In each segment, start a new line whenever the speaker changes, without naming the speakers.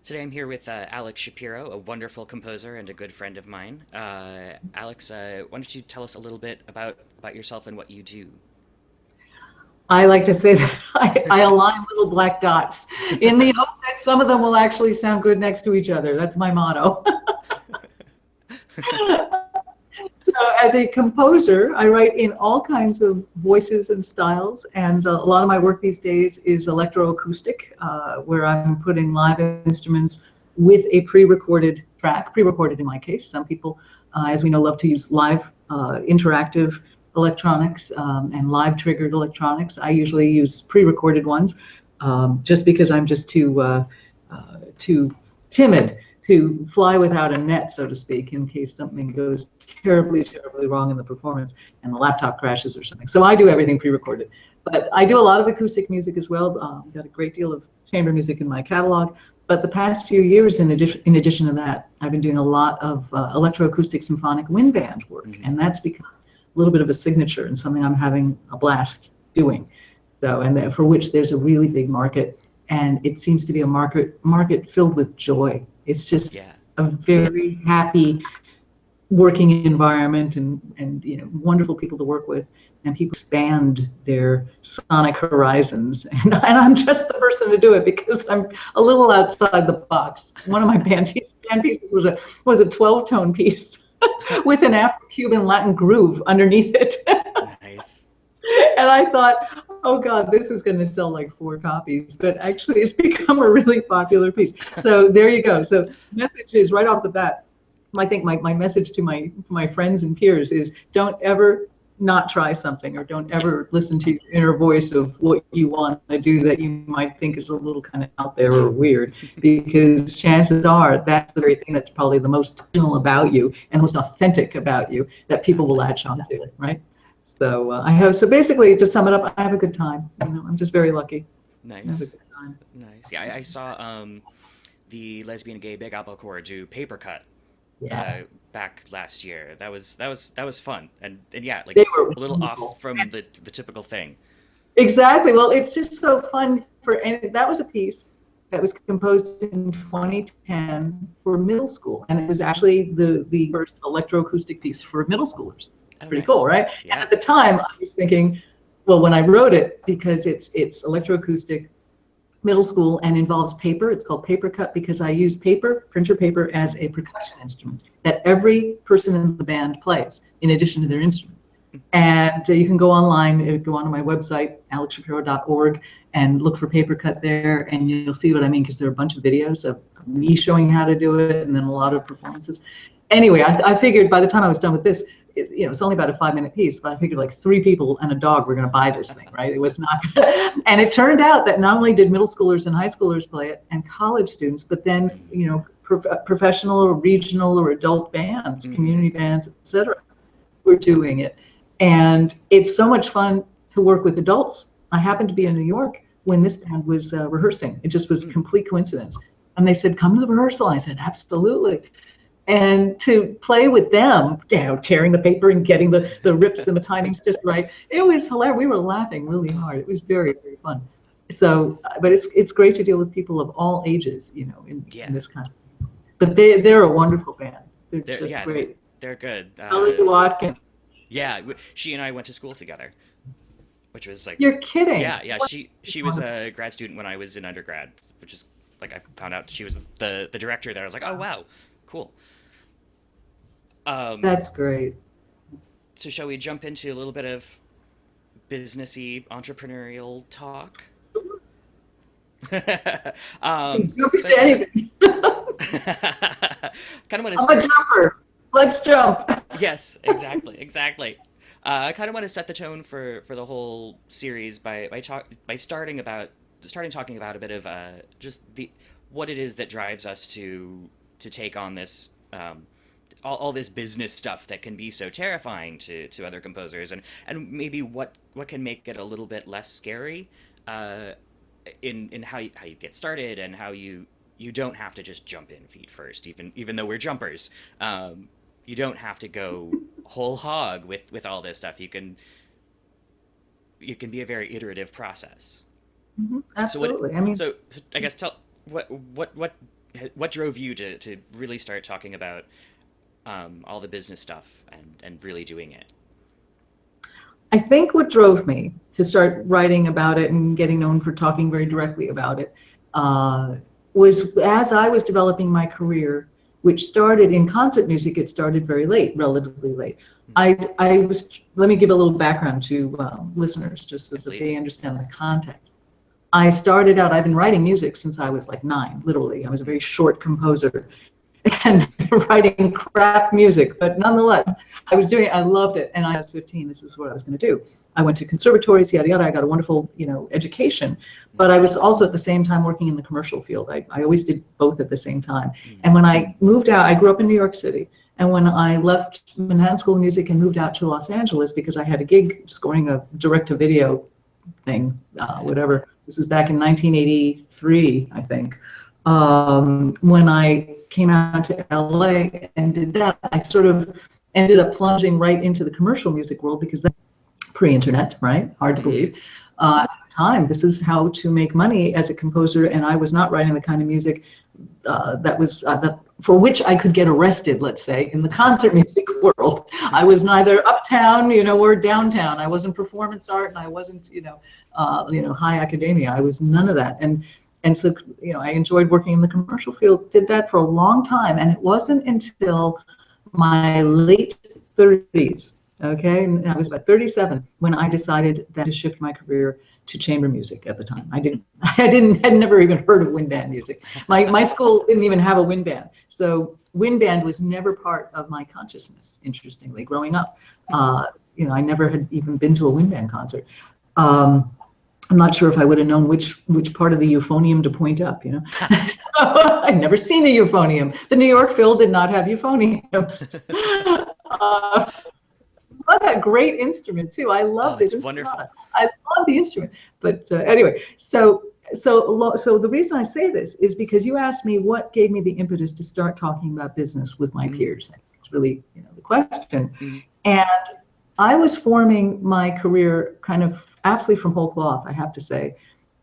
Today I'm here with Alex Shapiro, a wonderful composer and a good friend of mine. Alex, why don't you tell us a little bit about yourself and what you do?
I like to say that I align little black dots in the hope that some of them will actually sound good next to each other. That's my motto. So as a composer, I write in all kinds of voices and styles, and a lot of my work these days is electroacoustic, where I'm putting live instruments with a pre-recorded track, pre-recorded in my case. Some people, as we know, love to use live interactive electronics and live triggered electronics. I usually use pre-recorded ones, just because I'm just too timid to fly without a net, so to speak, in case something goes terribly, terribly wrong in the performance and the laptop crashes or something. So I do everything pre-recorded. But I do a lot of acoustic music as well. Got a great deal of chamber music in my catalog. But the past few years, in addition to that, I've been doing a lot of electroacoustic symphonic wind band work,
Hmm.
and that's become a little bit of a signature and something I'm having a blast doing. So, and for which there's a really big market, and it seems to be a market filled with joy. It's just
Yeah,
a very happy working environment, and wonderful people to work with, and people expand their sonic horizons. And I'm just the person to do it because I'm a little outside the box. One of my band pieces was a 12-tone piece with an Afro-Cuban Latin groove underneath it.
nice.
And I thought, oh God, this is going to sell like 4 copies. But actually, it's become a really popular piece. So there you go. So message is right off the bat. I think my message to my friends and peers is don't ever not try something, or don't
Yeah,
ever listen to your inner voice of what you want to do that you might think is a little kind of out there or weird, because chances are that's the very thing that's probably the most original about you and most authentic about you that people will
exactly.
latch on to, right? So so basically, to sum it up, I have a good time. I'm just very lucky. I have a
Nice,
good time.
nice. Yeah, I saw the Lesbian Gay Big Apple Corps do Paper Cut
Yeah,
uh, back last year. That was fun, and yeah, like
they were
a little off
wonderful.
from the typical thing.
Exactly. Well, it's just so fun and that was a piece that was composed in 2010 for middle school, and it was actually the first electroacoustic piece for middle schoolers.
Oh,
Pretty cool,
nice.
right? And
Yeah.
at the time, I was thinking, well, when I wrote it, because it's electroacoustic middle school and involves paper. It's called paper cut because I use paper, printer paper, as a percussion instrument that every person in the band plays in addition to their instruments. And you can go online, go onto my website, alexshapiro.org, and look for paper cut there, and you'll see what I mean, because there are a bunch of videos of me showing how to do it, and then a lot of performances. Anyway, I figured by the time I was done with this, it's only about a 5-minute piece, but I figured like 3 people and a dog were going to buy this thing, right? It was not, and it turned out that not only did middle schoolers and high schoolers play it, and college students, but then professional or regional or adult bands,
Mm-hmm.
community bands, etc., were doing it, and it's so much fun to work with adults. I happened to be
Yeah.
in New York when this band was rehearsing. It just was
Mm.
complete coincidence, and they said, "Come to the rehearsal." I said, "Absolutely." And to play with them, tearing the paper and getting the rips and the timings just right, it was hilarious. We were laughing really
Oh,
hard. It was very, very fun. So,
nice.
but it's great to deal with people of all ages, in
Yeah.
this kind of. But they're a wonderful band. They're
They're
just
yeah, they're
great.
they're good.
Ellie Watkins,
Yeah, she and I went to school together, which was like,
you're kidding.
yeah, yeah.
What
She was
wonderful.
a grad student when I was in undergrad, which is like I found out she was the director there. I was like, oh wow, cool. Um,
That's great.
so shall we jump into a little bit of businessy entrepreneurial talk?
You
um,
can jump
so
into anything.
kind of want to
I'm a
start.
jumper. Let's jump.
Yes, exactly, exactly. I kind of want to set the tone for the whole series by starting talking about a bit of just the what it is that drives us to take on this all this business stuff that can be so terrifying to other composers, and maybe what can make it a little bit less scary uh, in how you get started, and how you don't have to just jump in feet first, even though we're jumpers. You don't have to go whole hog with all this stuff. You can be a very iterative process. So what
Absolutely. I mean,
so I guess tell what what drove you to really start talking about all the business stuff and really doing it?
I think what drove me to start writing about it and getting known for talking very directly about it was as I was developing my career, which started in concert music. It started very late, relatively late. I was, let me give a little background to listeners just so
Yeah,
that they
please.
understand the context. I started out, I've been writing music since I was like 9, literally. I was a very short composer and writing crap music, but nonetheless, I was doing it. I loved it, and I was 15. This is what I was going to do. I went to conservatories, yada yada. I got a wonderful, education, but I was also at the same time working in the commercial field. I always did both at the same time. And when I moved out, I grew up in New York City, and when I left Manhattan School of Music and moved out to Los Angeles because I had a gig scoring a direct-to-video thing, whatever. This is back in 1983, I think. When I came out to LA and did that, I sort of ended up plunging right into the commercial music world because that's pre-internet, right? Hard to believe. At the time, this is how to make money as a composer, and I was not writing the kind of music that for which I could get arrested, let's say, in the concert music world. I was neither uptown, or downtown. I wasn't performance art, and I wasn't, high academia. I was none of that. And so, I enjoyed working in the commercial field, did that for a long time. And it wasn't until my late 30s, okay, and I was about 37 when I decided that to shift my career to chamber music at the time. Had never even heard of wind band music. My school didn't even have a wind band. So wind band was never part of my consciousness, interestingly, growing up. I never had even been to a wind band concert. I'm not sure if I would have known which part of the euphonium to point up, So I'd never seen a euphonium. The New York Phil did not have euphoniums. But a great instrument too. I love
It's
this.
wonderful.
I love the instrument. But anyway, so the reason I say this is because you asked me what gave me the impetus to start talking about business with my peers. It's really the question. And I was forming my career kind of absolutely from whole cloth, I have to say,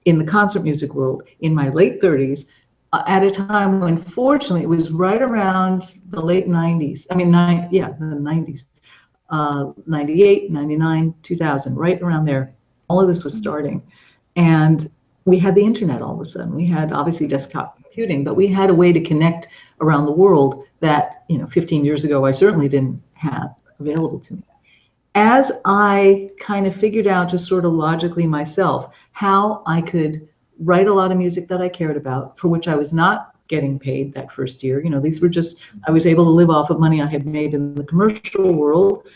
in the concert music world in my late 30s, at a time when, fortunately, it was right around the late 90s. I mean, the 90s, 98, 99, 2000, right around there. All of this was starting. And we had the internet all of a sudden. We had, obviously, desktop computing, but we had a way to connect around the world that, 15 years ago, I certainly didn't have available to me. As I kind of figured out just sort of logically myself how I could write a lot of music that I cared about, for which I was not getting paid that first year. These were just, I was able to live off of money I had made in the commercial world,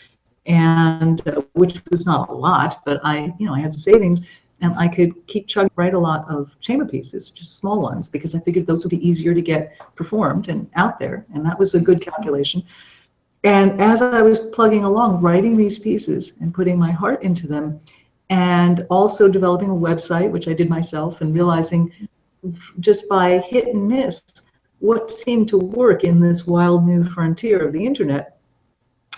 and which was not a lot, but I had savings, and I could keep chugging, write a lot of chamber pieces, just small ones, because I figured those would be easier to get performed and out there, and that was a good calculation. And as I was plugging along, writing these pieces and putting my heart into them, and also developing a website, which I did myself, and realizing just by hit and miss what seemed to work in this wild new frontier of the internet,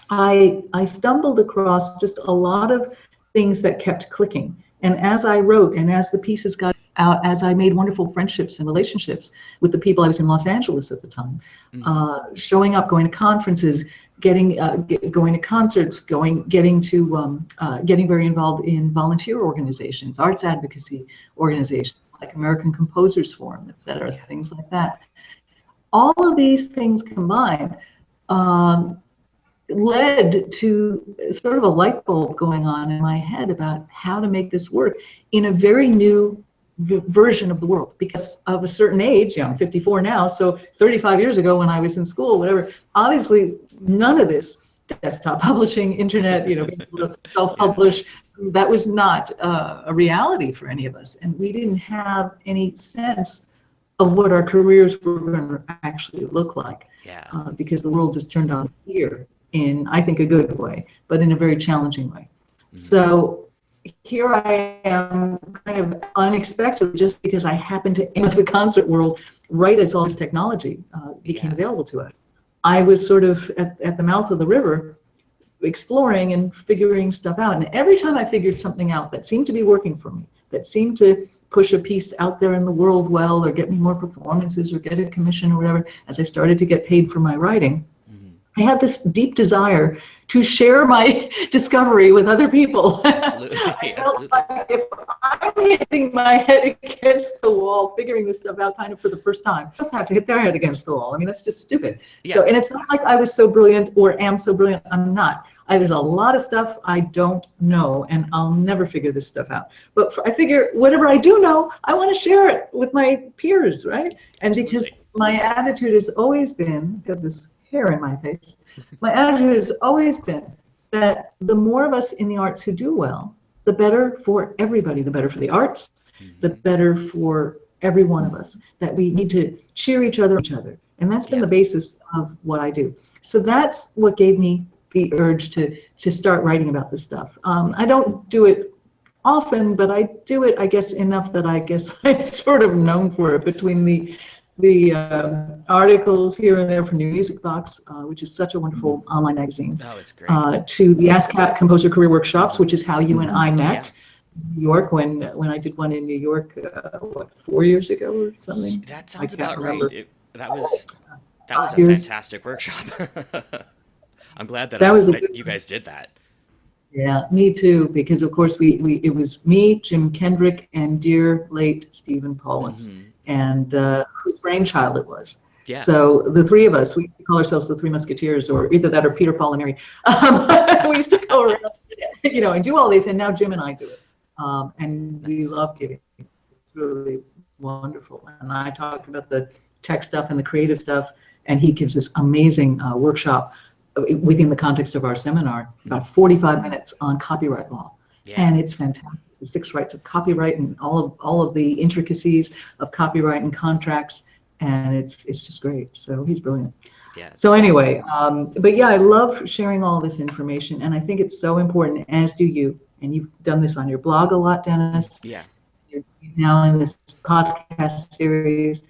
I stumbled across just a lot of things that kept clicking. And as I wrote, and as the pieces got out, as I made wonderful friendships and relationships with the people, I was in Los Angeles at the time, showing up, going to conferences, going to concerts, getting very involved in volunteer organizations, arts advocacy organizations like American Composers Forum, et cetera, things like that. All of these things combined led to sort of a light bulb going on in my head about how to make this work in a very new version of the world, because of a certain age. I'm 54 now, so 35 years ago when I was in school, whatever, obviously none of this desktop publishing, internet, being able to self-publish, that was not a reality for any of us, and we didn't have any sense of what our careers were going to actually look like, because the world just turned on here in, I think, a good way, but in a very challenging way. So here I am, kind of unexpectedly, just because I happened to enter the concert world right as all this technology became available to us. I was sort of at the mouth of the river, exploring and figuring stuff out. And every time I figured something out that seemed to be working for me, that seemed to push a piece out there in the world well, or get me more performances, or get a commission or whatever, as I started to get paid for my writing, I had this deep desire to share my discovery with other people.
Absolutely.
I felt
Absolutely.
like if I'm hitting my head against the wall, figuring this stuff out kind of for the first time, I just have to hit their head against the wall. I mean, that's just stupid.
Yeah.
So, and it's not like I was so brilliant or am so brilliant. I'm not. There's a lot of stuff I don't know, and I'll never figure this stuff out. But I figure whatever I do know, I want to share it with my peers, right? And
Absolutely.
because my attitude has always been, I've got this hair in my face, my attitude has always been that the more of us in the arts who do well, the better for everybody, the better for the arts, the better for every one of us, that we need to cheer each other. And that's been the basis of what I do. So that's what gave me the urge to start writing about this stuff. I don't do it often, but I do it, I guess, enough that I guess I'm sort of known for it, between the articles here and there from New Music Box, which is such a wonderful online magazine.
Oh, it's great.
To the ASCAP Composer Career Workshops, which is how you and I met in New York, when I did one in New York, 4 years ago or something?
That sounds
I can't
about
remember.
right. That was a
Years.
fantastic workshop. I'm glad that,
That was a
that
good
you guys did that.
Yeah, me too, because of course it was me, Jim Kendrick, and dear late Stephen Paulus, and whose brainchild it was.
Yeah.
So the three of us, we call ourselves the Three Musketeers, or either that or Peter, Paul, and Mary. We used to go around, and do all these, and now Jim and I do it. And we love giving. It's really wonderful. And I talk about the tech stuff and the creative stuff, and he gives this amazing workshop within the context of our seminar, about 45 minutes on copyright law.
Yeah.
And it's fantastic. The 6 rights of copyright and all of the intricacies of copyright and contracts, and it's just great. So he's brilliant.
Yeah.
So anyway, but yeah, I love sharing all this information, and I think it's so important, as do you. And you've done this on your blog a lot, Dennis.
Yeah.
You're now in this podcast series,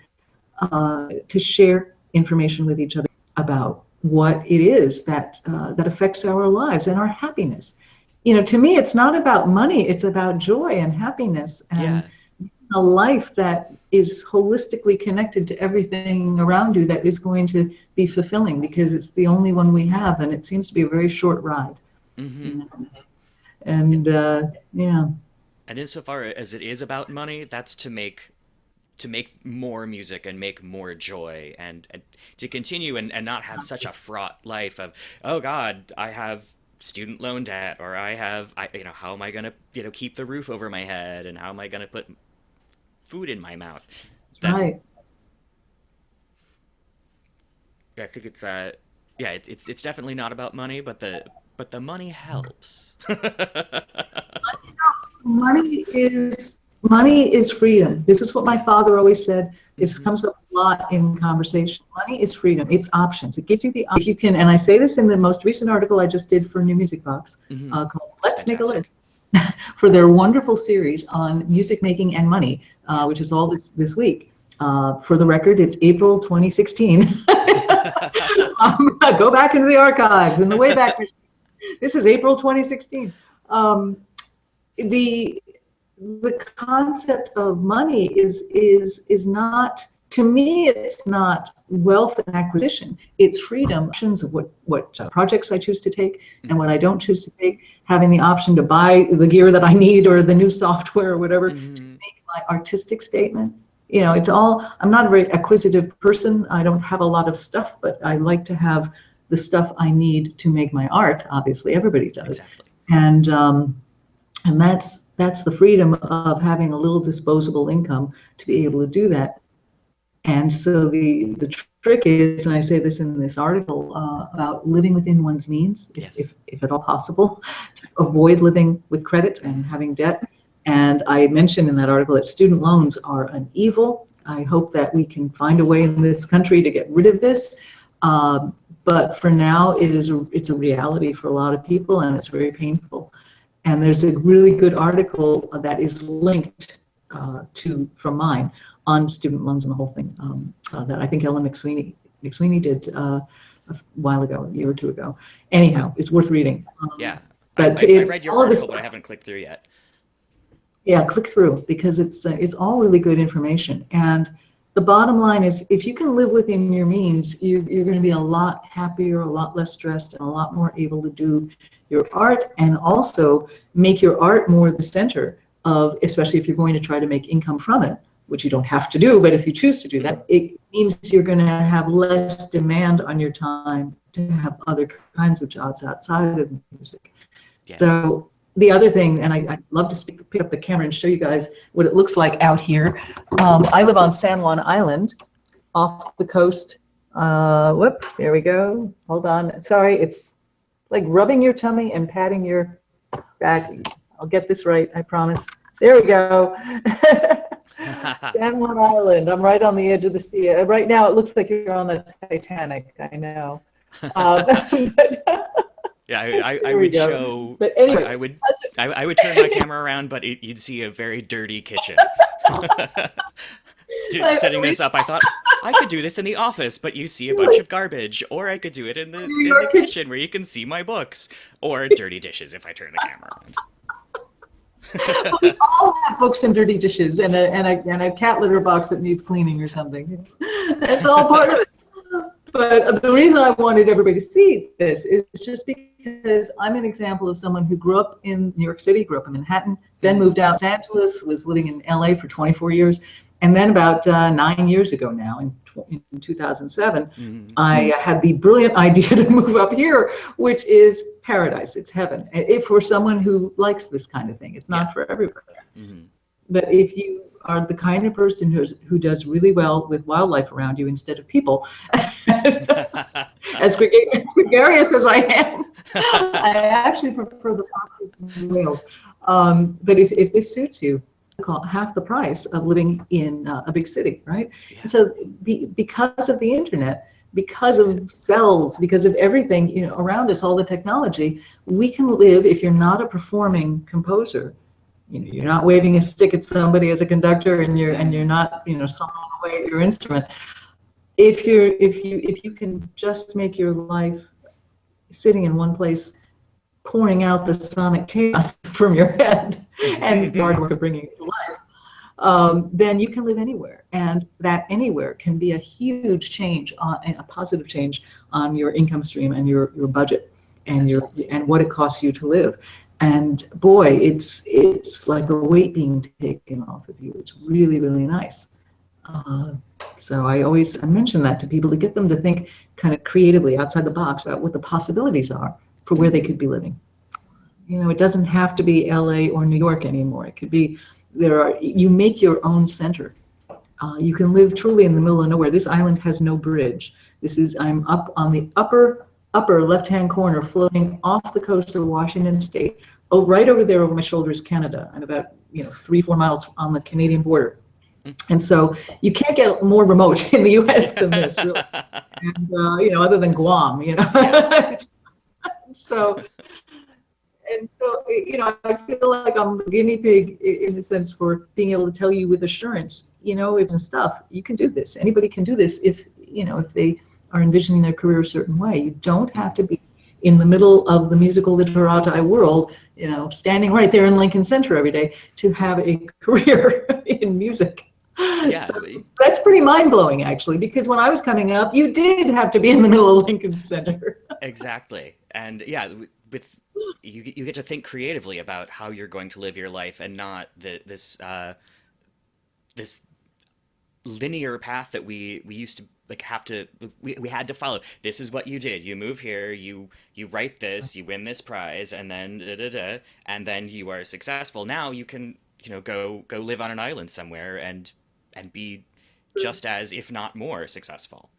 to share information with each other about what it is that affects our lives and our happiness. To me, it's not about money, it's about joy and happiness, and a life that is holistically connected to everything around you, that is going to be fulfilling, because it's the only one we have, and it seems to be a very short ride. And
And insofar as it is about money, that's to make more music and make more joy, and to continue and not have such a fraught life of, oh God, I have student loan debt, or I how am I gonna keep the roof over my head, and how am I gonna put food in my mouth?
Right.
I think it's definitely not about money, but the money helps.
Money is freedom. This is what my father always said. This comes up a lot in conversation. Money is freedom. It's options. It gives you the, if you can, and I say this in the most recent article I just did for New Music Box, called Let's Make a List, for their wonderful series on music making and money, which is all this week. For the record, it's April 2016. Go back into the archives in the Wayback Machine. This is April 2016. The concept of money is not, to me, it's not wealth and acquisition. It's freedom, options of what projects I choose to take and what I don't choose to take, having the option to buy the gear that I need or the new software or whatever to make my artistic statement. It's all, I'm not a very acquisitive person. I don't have a lot of stuff, but I like to have the stuff I need to make my art. Obviously, everybody does.
Exactly.
And that's the freedom of having a little disposable income to be able to do that. And so the trick is, and I say this in this article, about living within one's means, if at all possible, to avoid living with credit and having debt. And I mentioned in that article that student loans are an evil. I hope that we can find a way in this country to get rid of this. But for now, it's a reality for a lot of people, and it's very painful. And there's a really good article that is linked from mine on student loans and the whole thing, that I think Ellen McSweeney did a while ago, a year or two ago. Anyhow, it's worth reading.
Yeah,
But
I read your
all of this
article, but I haven't clicked through yet.
Yeah, click through, because it's all really good information. And the bottom line is, if you can live within your means, you're going to be a lot happier, a lot less stressed, and a lot more able to do your art, and also make your art more the center of, especially if you're going to try to make income from it, which you don't have to do, but if you choose to do that, it means you're going to have less demand on your time to have other kinds of jobs outside of music.
Yeah.
So the other thing, and I'd love to pick up the camera and show you guys what it looks like out here. I live on San Juan Island, off the coast. Whoop, there we go. Hold on. Sorry, it's like rubbing your tummy and patting your back. I'll get this right, I promise. There we go. San Juan Island. I'm right on the edge of the sea. Right now, it looks like you're on the Titanic. I know.
Yeah, I would show.
But anyway,
I would turn my camera around, but you'd see a very dirty kitchen. Setting this up, I thought I could do this in the office, but you see a bunch of garbage, or I could do it in the kitchen where you can see my books, or dirty dishes if I turn the camera around.
Well, we all have books and dirty dishes, and a cat litter box that needs cleaning or something. That's all part of it. But the reason I wanted everybody to see this is just because I'm an example of someone who grew up in New York City, grew up in Manhattan, then moved out to Los Angeles, was living in LA for 24 years. And then about 9 years ago now, in 2007, I had the brilliant idea to move up here, which is paradise. It's heaven. If for someone who likes this kind of thing, it's not for everyone. But if you are the kind of person who does really well with wildlife around you instead of people, as gregarious as I am, I actually prefer the foxes and the whales. But if this suits you, half the price of living in a big city, right? Yeah. So because of the internet, because of cells, because of everything around us, all the technology, we can live. If you're not a performing composer, you're not waving a stick at somebody as a conductor, and you're not sawing away at your instrument. If you can just make your life sitting in one place, pouring out the sonic chaos from your head and the hard work of bringing it to life, then you can live anywhere, and that anywhere can be a huge change, a positive change on your income stream and your budget and what it costs you to live. And boy, it's like a weight being taken off of you. It's really, really nice. So I mention that to people to get them to think kind of creatively outside the box about what the possibilities are for where they could be living. It doesn't have to be LA or New York anymore. It could be, you make your own center. You can live truly in the middle of nowhere. This island has no bridge. I'm up on the upper left-hand corner, floating off the coast of Washington State. Oh, right over there over my shoulder is Canada, and about 3-4 miles on the Canadian border. And so you can't get more remote in the U.S. than this, really. And other than Guam, So I feel like I'm the guinea pig in a sense for being able to tell you with assurance, even stuff, you can do this. Anybody can do this if they are envisioning their career a certain way. You don't have to be in the middle of the musical literati world, standing right there in Lincoln Center every day to have a career in music. Yeah. So that's pretty mind-blowing, actually, because when I was coming up, you did have to be in the middle of Lincoln Center.
Exactly. And yeah, you get to think creatively about how you're going to live your life, and not this linear path that we used to we had to follow. This is what you did. You move here, you write this, you win this prize, and then and then you are successful. Now you can go live on an island somewhere and be just as, if not more, successful.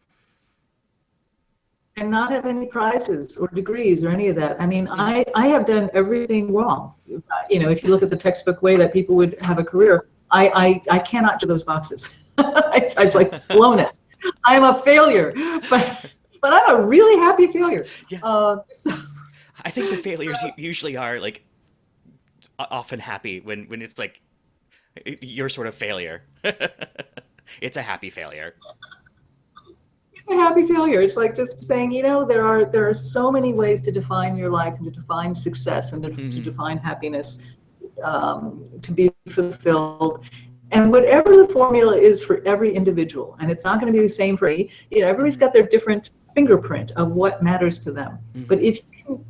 And not have any prizes or degrees or any of that. I mean, I have done everything wrong. If you look at the textbook way that people would have a career, I cannot do those boxes. I've like blown it. I am a failure, but I'm a really happy failure. Yeah.
I think the failures usually are like often happy when it's like your sort of failure. It's a happy failure.
It's a happy failure. It's like just saying, there are so many ways to define your life and to define success and to define happiness. To be fulfilled. And whatever the formula is for every individual, and it's not going to be the same for any, everybody's got their different fingerprint of what matters to them. But if you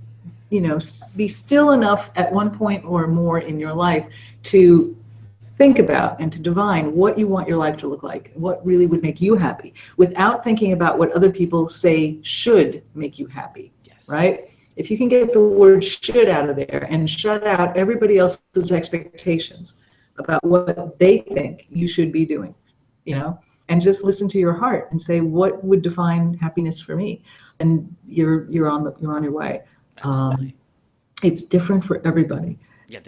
can, be still enough at one point or more in your life to think about and to divine what you want your life to look like, what really would make you happy, without thinking about what other people say should make you happy, right? If you can get the word should out of there and shut out everybody else's expectations about what they think you should be doing, and just listen to your heart and say, what would define happiness for me? And you're on your way. It's different for everybody.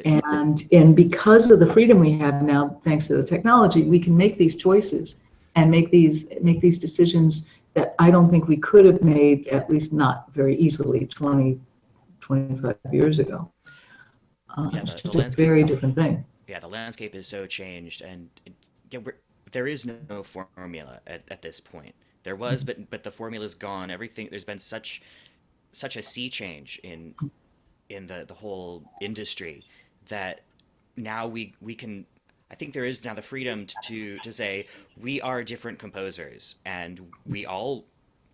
And because of the freedom we have now, thanks to the technology, we can make these choices and make these decisions that I don't think we could have made, at least not very easily, 25 years ago. It's just a very different thing.
Yeah, the landscape is so changed, and there is no formula at this point. There was, but the formula's gone. Everything, there's been such a sea change in the whole industry that now we can, I think there is now the freedom to say we are different composers, and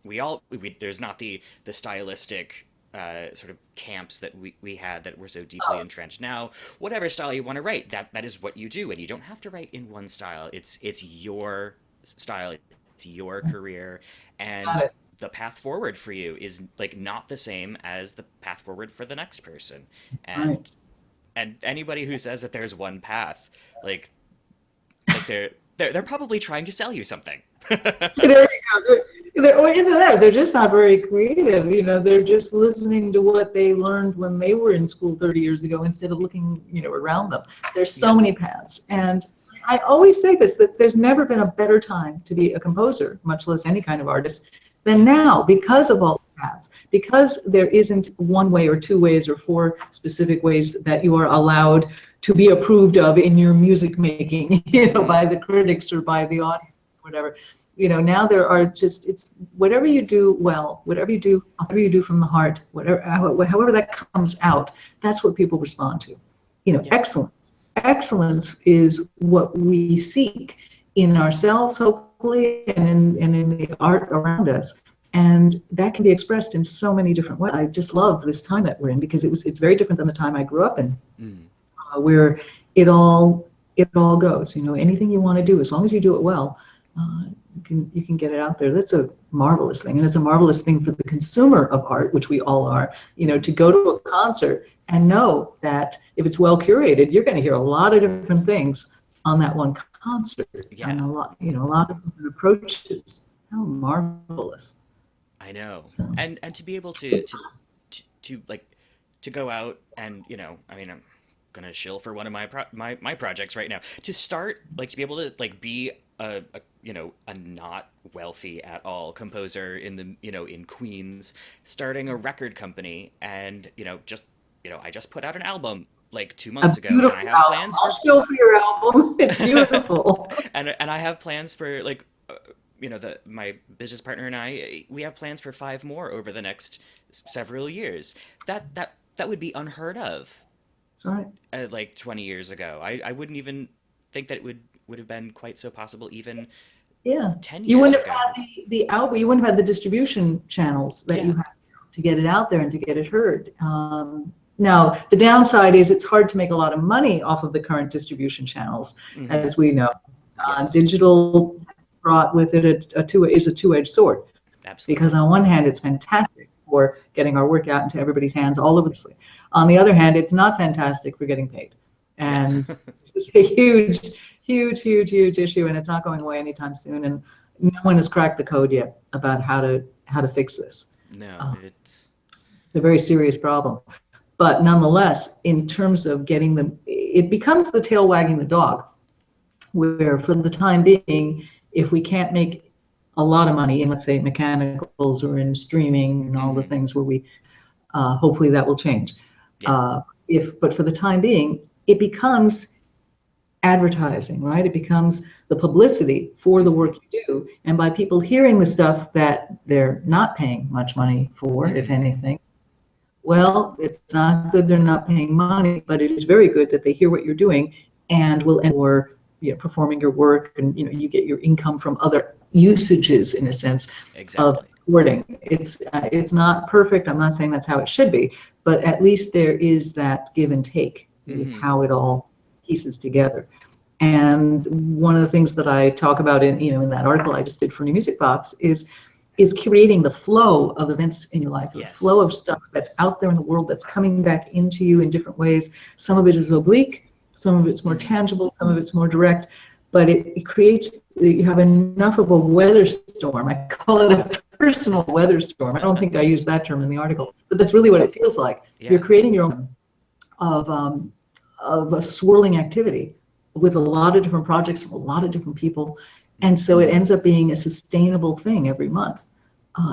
there's not the stylistic sort of camps that we had that were so deeply entrenched. Now, whatever style you want to write, that is what you do, and you don't have to write in one style. It's your style, it's your career, and the path forward for you is like not the same as the path forward for the next person. And anybody who says that there's one path, like they're probably trying to sell you something.
There you go. They're just not very creative. They're just listening to what they learned when they were in school 30 years ago instead of looking, around them. There's so many paths. And I always say this, that there's never been a better time to be a composer, much less any kind of artist, than now, because of all the paths, because there isn't one way or two ways or four specific ways that you are allowed to be approved of in your music making, by the critics or by the audience, whatever. Now there are just, it's whatever you do well, whatever you do from the heart, however that comes out, that's what people respond to. Excellence is what we seek in ourselves, hopefully, and in the art around us. And that can be expressed in so many different ways. I just love this time that we're in, because it's very different than the time I grew up in, where it all goes. Anything you want to do, as long as you do it well, you can get it out there. That's a marvelous thing, and it's a marvelous thing for the consumer of art, which we all are. To go to a concert and know that if it's well curated, you're going to hear a lot of different things on that one concert, and a lot of different approaches. How marvelous!
I know, so. and to be able to go out and I'm gonna shill for one of my projects right now. To start, to be able to be a not wealthy at all composer in in Queens, starting a record company, and I just put out an album 2 months ago, and I have plans for.
I'll shill for your album. It's beautiful.
and I have plans for my business partner and we have plans for 5 more over the next several years. That would be unheard of.
That's right.
20 years ago, I wouldn't even think that it would have been quite so possible even 10 years
you wouldn't
ago.
Have had the album, you wouldn't have had the distribution channels that you have to get it out there and to get it heard. Now, the downside is it's hard to make a lot of money off of the current distribution channels, as we know. Digital brought with it a two-edged sword.
Absolutely. Because
on one hand, it's fantastic for getting our work out into everybody's hands all over the place. On the other hand, it's not fantastic for getting paid. And this is a huge issue, and it's not going away anytime soon. And no one has cracked the code yet about how to fix this.
No, it's
a very serious problem. But nonetheless, in terms of getting them, it becomes the tail wagging the dog, where for the time being, if we can't make a lot of money in, let's say, mechanicals or in streaming and all the things where we, hopefully that will change. But for the time being, it becomes advertising, right? It becomes the publicity for the work you do. And by people hearing the stuff that they're not paying much money for, if anything, well, it's not good they're not paying money, but it is very good that they hear what you're doing and will end or performing your work, and you get your income from other usages, in a sense, of
Exactly.
recording. It's not perfect. I'm not saying that's how it should be, but at least there is that give and take with how it all pieces together. And one of the things that I talk about in that article I just did for New Music Box is creating the flow of events in your life, the flow of stuff that's out there in the world that's coming back into you in different ways. Some of it is oblique, some of it's more tangible, some of it's more direct, but it creates, you have enough of a weather storm. I call it a personal weather storm. I don't think I used that term in the article, but that's really what it feels like. You're creating your own of a swirling activity with a lot of different projects, a lot of different people. And so it ends up being a sustainable thing every month.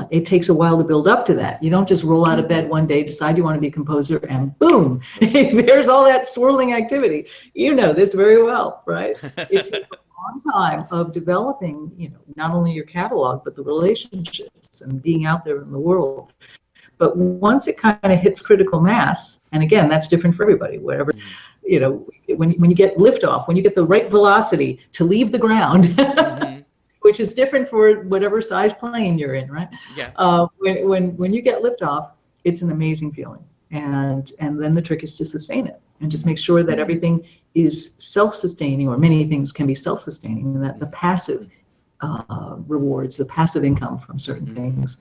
It takes a while to build up to that. You don't just roll out of bed one day, decide you want to be a composer, and boom, there's all that swirling activity. You know this very well, right? It takes a long time of developing, not only your catalog, but the relationships and being out there in the world. But once it kind of hits critical mass, and again, that's different for everybody, whatever, when you get liftoff, when you get the right velocity to leave the ground, which is different for whatever size plane you're in, right?
Yeah.
When you get liftoff, it's an amazing feeling. And then the trick is to sustain it and just make sure that everything is self-sustaining, or many things can be self-sustaining, and that the passive rewards, the passive income from certain things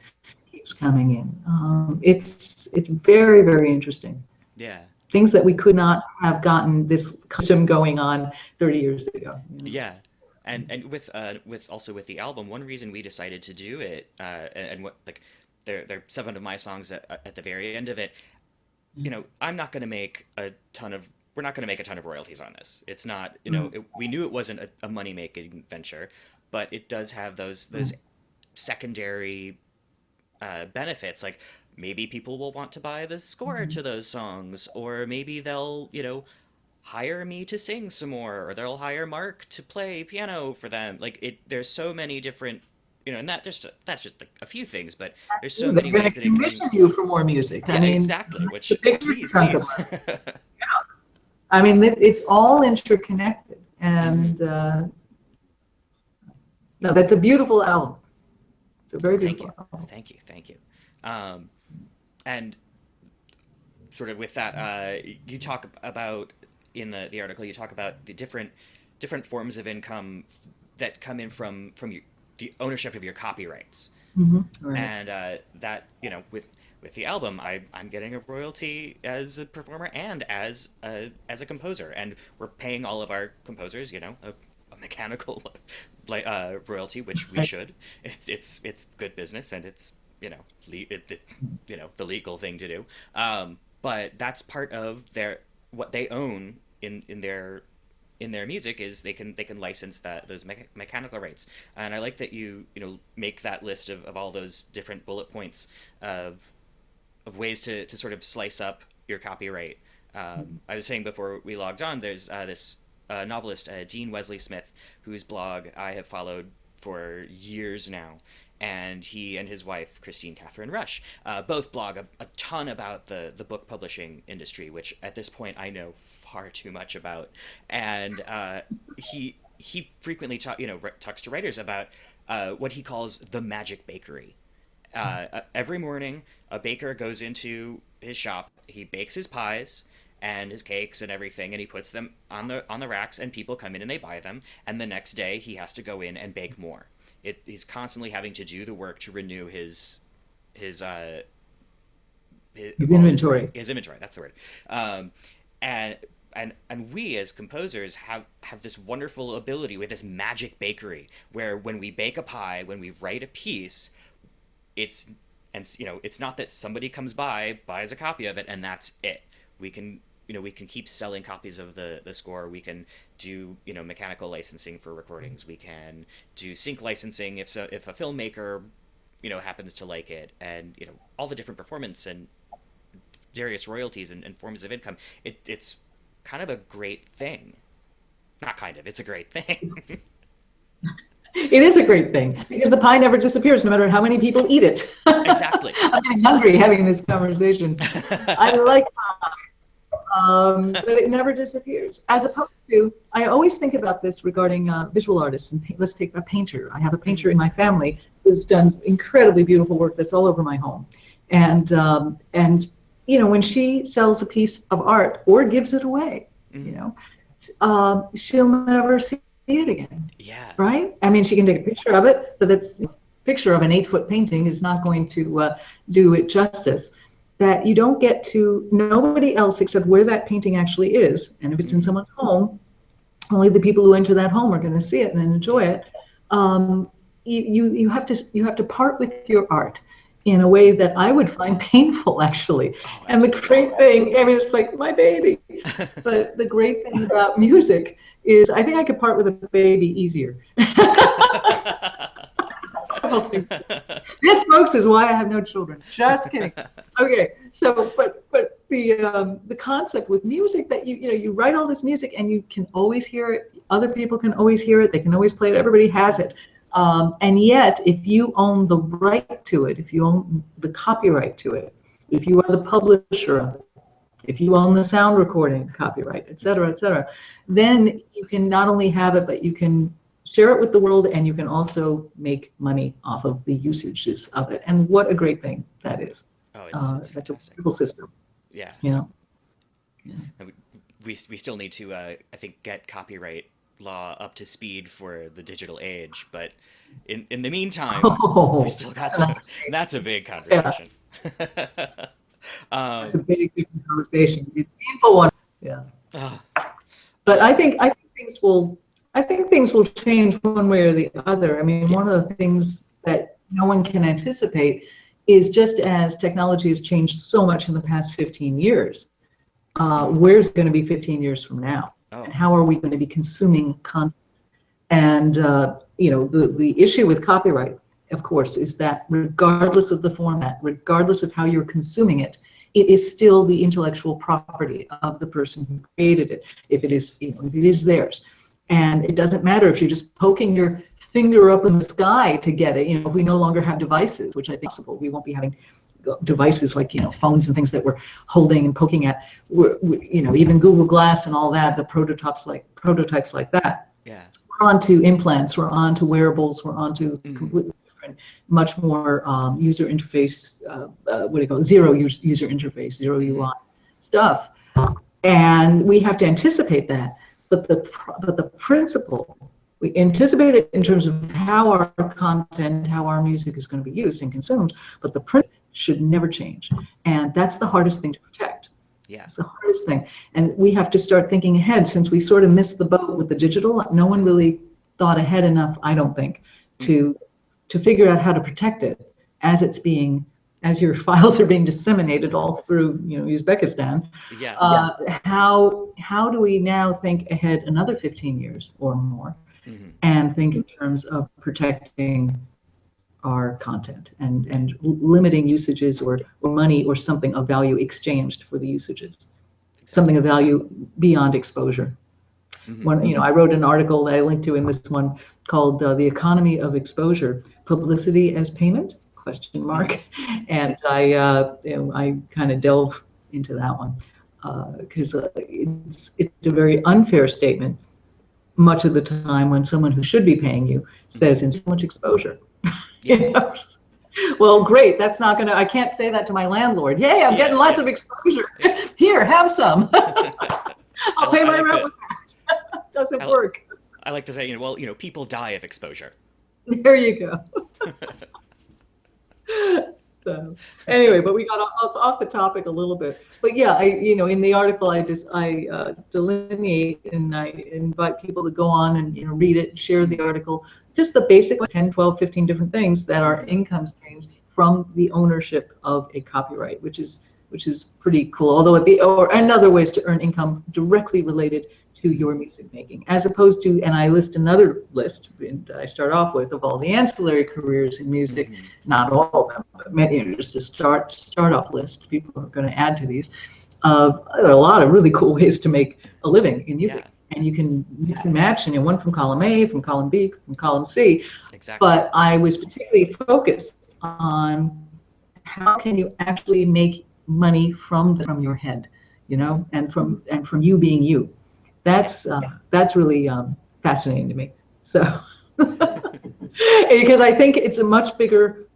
keeps coming in. It's very, very interesting.
Yeah.
Things that we could not have gotten this custom going on 30 years ago.
Yeah. And with the album, one reason we decided to do it, and what, like, there are 7 of my songs at the very end of it. I'm not going to make a ton of we're not going to make a ton of royalties on this. It's not, we knew it wasn't a money making venture, but it does have those secondary benefits, like maybe people will want to buy the score to those songs, or maybe they'll hire me to sing some more, or they'll hire Mark to play piano for them. Like, there's so many different, and that's just like a few things, but there's so many ways that it can
commission you for more music.
Yeah,
I mean,
exactly. Which please.
I mean, it's all interconnected, and no, that's a beautiful album. It's a very beautiful album.
Thank you. And sort of with that, you talk about in the article, you talk about the different forms of income that come in from the ownership of your copyrights.
Right.
And that, with the album, I'm getting a royalty as a performer and as a composer, and we're paying all of our composers, a mechanical royalty, which we should. It's good business, and it's the legal thing to do. But that's part of what they own in their music, is they can license those mechanical rights. And I like that you make that list of all those different bullet points of ways to sort of slice up your copyright. I was saying before we logged on, there's this novelist, Dean Wesley Smith, whose blog I have followed for years now. And he and his wife, Christine Catherine Rush, both blog a ton about the book publishing industry, which at this point I know far too much about. And he frequently talks to writers about what he calls the magic bakery. Every morning, a baker goes into his shop, he bakes his pies and his cakes and everything, and he puts them on the racks, and people come in and they buy them. And the next day, he has to go in and bake more. He's constantly having to do the work to renew his
inventory.
His inventory, that's the word. And we as composers have this wonderful ability with this magic bakery, where when we bake a pie, when we write a piece, it's not that somebody comes by, buys a copy of it, and that's it. We can keep selling copies of the score. We can do mechanical licensing for recordings. We can do sync licensing if a filmmaker happens to like it, and all the different performance and various royalties and forms of income. It's kind of a great thing. Not kind of. It's a great thing.
It is a great thing, because the pie never disappears, no matter how many people eat it.
Exactly.
I'm getting hungry having this conversation. I like pie. but it never disappears. As opposed to, I always think about this regarding visual artists. And let's take a painter. I have a painter in my family who's done incredibly beautiful work that's all over my home. And you know, when she sells a piece of art or gives it away, you know, she'll never see it again.
Yeah.
Right? I mean, she can take a picture of it, but that's picture of an 8-foot painting is not going to do it justice. That you don't get to, nobody else except where that painting actually is, and if it's in someone's home, only the people who enter that home are going to see it and enjoy it. You have to part with your art in a way that I would find painful, actually.
Oh,
and the great thing, I mean, it's like my baby, but the great thing about music is I think I could part with a baby easier. This, folks, is why I have no children. Just kidding. Okay, so but the concept with music that you know you write all this music and you can always hear it. Other people can always hear it. They can always play it. Everybody has it. And yet, if you own the right to it, if you own the copyright to it, if you are the publisher of it, if you own the sound recording copyright, et cetera, then you can not only have it, but you can share it with the world, and you can also make money off of the usages of it. And what a great thing that is.
Oh, it's
that's a
fantastic.
wonderful system.
Yeah.
Yeah.
And we still need to, I think, get copyright law up to speed for the digital age. But in the meantime, we still got some. That's a big conversation.
That's a big different conversation. It's a painful one. Yeah. But I think things will change one way or the other. I mean, one of the things that no one can anticipate is just as technology has changed so much in the past 15 years, where's it going to be 15 years from now?
Oh.
And how are we going to be consuming content? And, you know, the issue with copyright, of course, is that regardless of the format, regardless of how you're consuming it, it is still the intellectual property of the person who created it, if it is, you know, if it is theirs. And it doesn't matter if you're just poking your finger up in the sky to get it. You know, if we no longer have devices, which I think is possible, we won't be having devices like, you know, phones and things that we're holding and poking at. You know, even Google Glass and all that, the prototypes like that.
Yeah.
We're on to implants. We're on to wearables. We're on to completely different, much more user interface. What do you call it? Zero user interface, zero UI stuff. And we have to anticipate that. But the principle, we anticipate it in terms of how our content, how our music is going to be used and consumed, but the principle should never change. And that's the hardest thing to protect.
Yeah.
It's the hardest thing. And we have to start thinking ahead, since we sort of missed the boat with the digital. No one really thought ahead enough, I don't think, to figure out how to protect it as your files are being disseminated all through, you know, Uzbekistan.
Yeah.
How do we now think ahead another 15 years or more, and think in terms of protecting our content and limiting usages or money or something of value exchanged for the usages, something of value beyond exposure. When, you know, I wrote an article that I linked to in this one called "The Economy of Exposure: Publicity as Payment?" ? And I kind of delve into that one because it's a very unfair statement much of the time when someone who should be paying you says, "in so much exposure." You know? Well, great. That's not gonna. I can't say that to my landlord. Yay! I'm getting lots of exposure. Here, have some. I'll pay my rent with that. Doesn't work.
I like to say, well, people die of exposure.
There you go. So anyway, but we got off the topic a little bit. But yeah, in the article I delineate and I invite people to go on and read it, share the article, just the basic 10, 12, 15 different things that are income streams from the ownership of a copyright, which is pretty cool. Although and other ways to earn income directly related to your music making, as opposed to, and I list another list that I start off with of all the ancillary careers in music, not all of them, but many, just a start off list. People are going to add to these. There are a lot of really cool ways to make a living in music, and you can mix and match, and one from column A, from column B, from column C.
Exactly.
But I was particularly focused on how can you actually make money from your head. and from you being you. That's really fascinating to me. So because I think it's a much bigger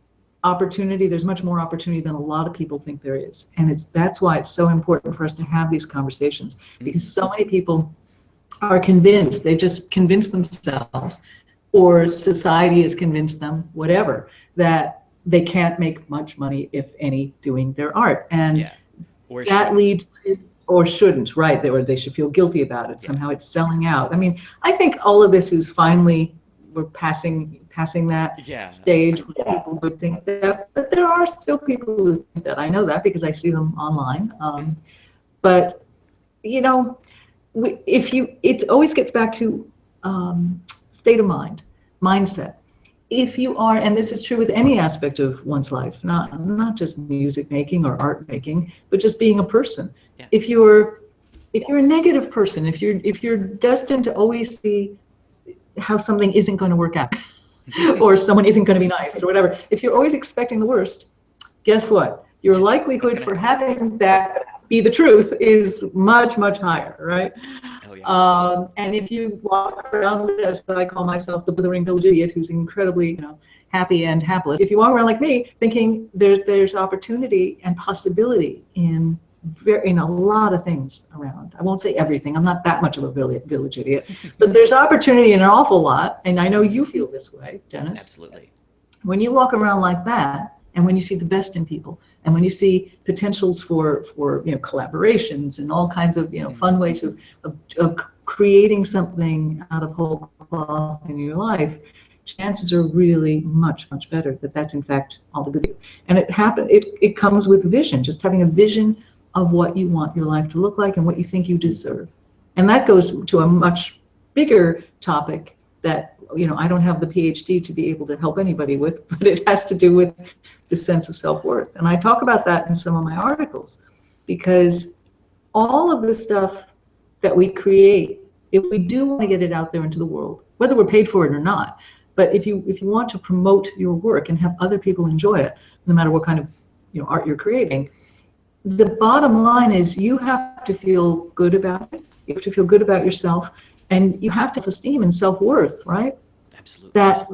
opportunity. There's much more opportunity than a lot of people think there is, and that's why it's so important for us to have these conversations, because so many people are convinced, they just convinced themselves, or society has convinced them, whatever, that they can't make much money, if any, doing their art. And
or
that
shouldn't.
leads to, or shouldn't, right? Or they should feel guilty about it. Somehow it's selling out. I mean, I think all of this is finally, we're passing that stage where people would think that, but there are still people who think that. I know that because I see them online. But it always gets back to state of mind, mindset. If you are, and this is true with any aspect of one's life, not just music making or art making, but just being a person.
Yeah.
If you're a negative person, if you're destined to always see how something isn't going to work out, or someone isn't going to be nice, or whatever, if you're always expecting the worst, guess what? Your likelihood for having that be the truth is much, much higher, right?
Oh, yeah.
And if you walk around, as I call myself, the blithering village idiot, who's incredibly, happy and hapless, if you walk around like me, thinking there's opportunity and possibility in a lot of things around. I won't say everything. I'm not that much of a village idiot, but there's opportunity in an awful lot, and I know you feel this way, Dennis.
Absolutely.
When you walk around like that, and when you see the best in people, and when you see potentials for collaborations and all kinds of fun ways of creating something out of whole cloth in your life, chances are really much, much better that that's in fact all the good. And it comes with vision, just having a vision of what you want your life to look like and what you think you deserve. And that goes to a much bigger topic that I don't have the PhD to be able to help anybody with, but it has to do with the sense of self-worth. And I talk about that in some of my articles, because all of the stuff that we create, if we do want to get it out there into the world, whether we're paid for it or not, but if you want to promote your work and have other people enjoy it, no matter what kind of art you're creating, the bottom line is you have to feel good about it. You have to feel good about yourself, and you have to have esteem and self-worth, right?
Absolutely.
That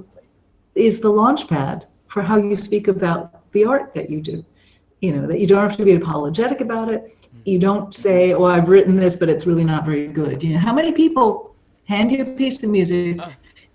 is the launch pad for how you speak about the art that you do. That you don't have to be apologetic about it. You don't say, "Oh, I've written this, but it's really not very good." How many people hand you a piece of music